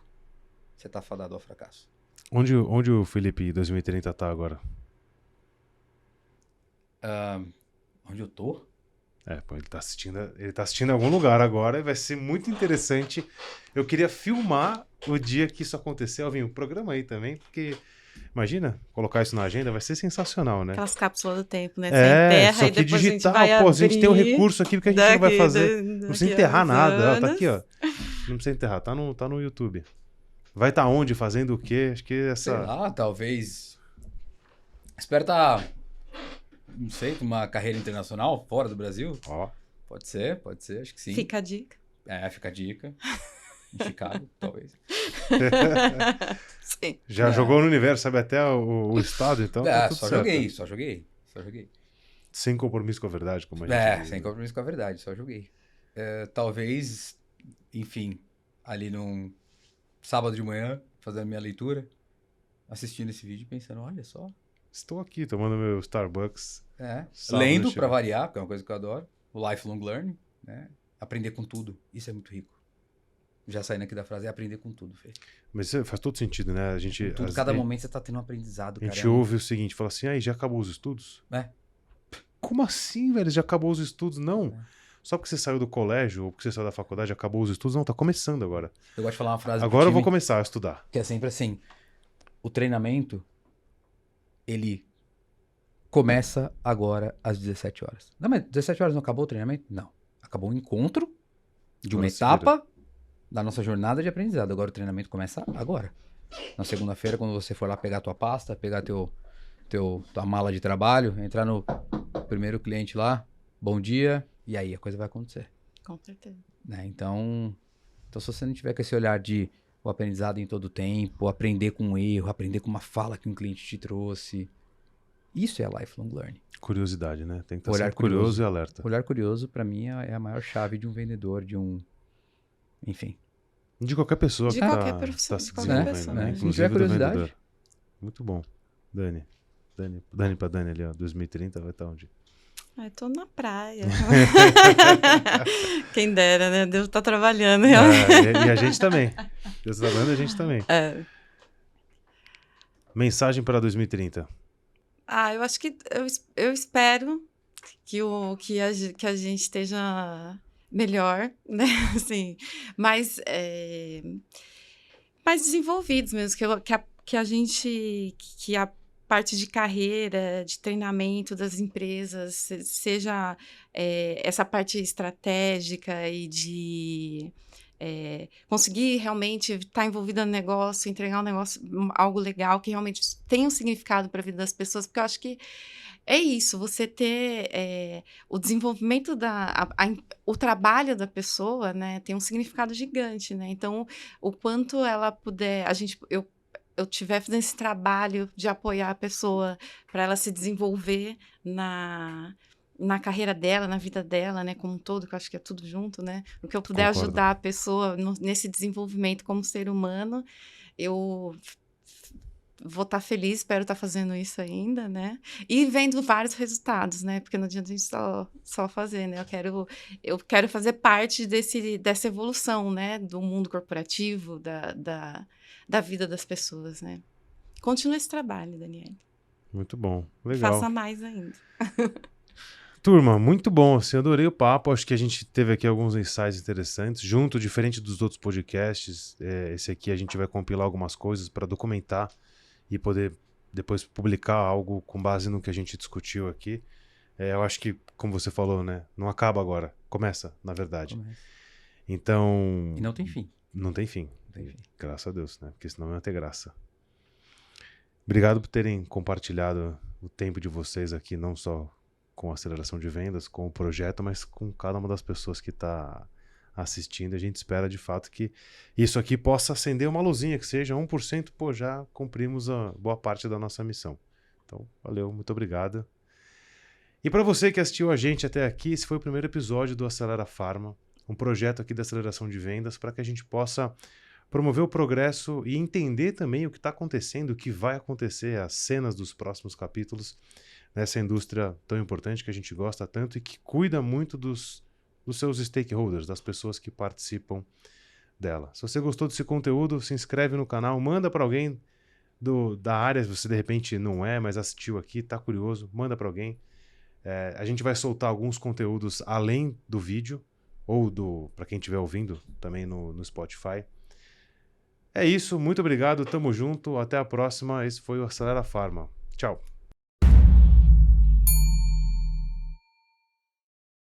você tá fadado ao fracasso. Onde o Felipe 2030 tá agora? Onde eu tô? Pô, ele tá assistindo em algum lugar agora e vai ser muito interessante. Eu queria filmar o dia que isso acontecer. Alvinho, programa aí também, porque imagina, colocar isso na agenda vai ser sensacional, né? Aquelas cápsulas do tempo, né? Você enterra só que e depois digital, a gente vai a gente tem um recurso aqui porque a gente não vai fazer. Não precisa enterrar nada. Ó, tá aqui, ó. Não precisa enterrar, tá no YouTube. Vai estar onde, fazendo o quê? Acho que essa... Sei lá, talvez... Espero estar... Não sei, com uma carreira internacional fora do Brasil. Ó. Pode ser, acho que sim. Fica a dica. Fica a dica. Em Chicago, talvez. Sim. Já jogou no universo, sabe até o estado, então tá tudo só certo. joguei. Sem compromisso com a verdade, como a gente diz. Sem compromisso com a verdade, só joguei. Talvez, enfim, ali num sábado de manhã, fazendo minha leitura, assistindo esse vídeo e pensando, olha só. Estou aqui tomando meu Starbucks. Lendo para variar, porque é uma coisa que eu adoro. O lifelong learning, né? Aprender com tudo. Isso é muito rico. Já saindo aqui da frase, é aprender com tudo, Fê. Mas isso faz todo sentido, né? A gente, cada momento você tá tendo um aprendizado, cara. A gente ouve o seguinte, fala assim, aí já acabou os estudos? Como assim, velho? Já acabou os estudos? Não. Só porque você saiu do colégio ou porque você saiu da faculdade, acabou os estudos? Não, tá começando agora. Eu gosto de falar uma frase agora eu vou começar a estudar. Que é sempre assim, o treinamento, ele começa agora às 17 horas. Não, mas 17 horas não acabou o treinamento? Não. Acabou o encontro de uma etapa da nossa jornada de aprendizado. Agora o treinamento começa agora. Na segunda-feira, quando você for lá pegar a tua pasta, pegar tua mala de trabalho, entrar no primeiro cliente lá, bom dia, e aí a coisa vai acontecer. Com certeza. Né? Então, se você não tiver com esse olhar de o aprendizado em todo o tempo, aprender com um erro, aprender com uma fala que um cliente te trouxe, isso é lifelong learning. Curiosidade, né? Tem que estar sempre curioso e alerta. Olhar curioso, para mim, é a maior chave de um vendedor, enfim. De qualquer pessoa De que qualquer tá, profissão, tá de se qualquer desenvolvendo, pessoa, né? né? Quem Inclusive tiver do curiosidade. vendedor. Muito bom. Dani pra Dani ali, ó. 2030 vai estar onde? Ai, tô na praia. Quem dera, né? Deus tá trabalhando. E a gente também. Deus tá trabalhando, a gente também. É. Mensagem para 2030. Eu acho que eu espero que a gente esteja melhor, né? Assim, mais, mais desenvolvidos mesmo, que a gente, que a parte de carreira, de treinamento das empresas seja essa parte estratégica e de conseguir realmente estar envolvida no negócio, entregar um negócio, algo legal que realmente tenha um significado para a vida das pessoas, porque eu acho que é isso, você ter o desenvolvimento o trabalho da pessoa, né, tem um significado gigante, né? Então, o quanto ela puder, eu tiver fazendo esse trabalho de apoiar a pessoa para ela se desenvolver na carreira dela, na vida dela, né, como um todo, que eu acho que é tudo junto, né? O que eu puder Concordo. ajudar a pessoa nesse desenvolvimento como ser humano, eu vou estar feliz, espero estar fazendo isso ainda, né? E vendo vários resultados, né? Porque não adianta a gente só fazer, né? Eu quero fazer parte dessa evolução, né? Do mundo corporativo, da vida das pessoas, né? Continue esse trabalho, Daniel. Muito bom. Legal. Faça mais ainda. Turma, muito bom. Assim, adorei o papo. Acho que a gente teve aqui alguns insights interessantes. Junto, diferente dos outros podcasts, esse aqui a gente vai compilar algumas coisas para documentar e poder depois publicar algo com base no que a gente discutiu aqui. Eu acho que, como você falou, né? Não acaba agora. Começa, na verdade. Começa. Então... E não tem fim. Não tem fim. Não tem fim. Graças a Deus, né? Porque senão não ia ter graça. Obrigado por terem compartilhado o tempo de vocês aqui, não só com a aceleração de vendas, com o projeto, mas com cada uma das pessoas que está assistindo. A gente espera, de fato, que isso aqui possa acender uma luzinha, que seja 1%, pô, já cumprimos a boa parte da nossa missão. Então, valeu, muito obrigado. E para você que assistiu a gente até aqui, esse foi o primeiro episódio do Acelera Pharma, um projeto aqui da aceleração de vendas para que a gente possa promover o progresso e entender também o que está acontecendo, o que vai acontecer, as cenas dos próximos capítulos nessa indústria tão importante que a gente gosta tanto e que cuida muito dos seus stakeholders, das pessoas que participam dela. Se você gostou desse conteúdo, se inscreve no canal, manda para alguém da área, se você de repente não é, mas assistiu aqui, está curioso, manda para alguém. A gente vai soltar alguns conteúdos além do vídeo, ou para quem estiver ouvindo também no Spotify. É isso, muito obrigado, tamo junto, até a próxima. Esse foi o Acelera Pharma. Tchau.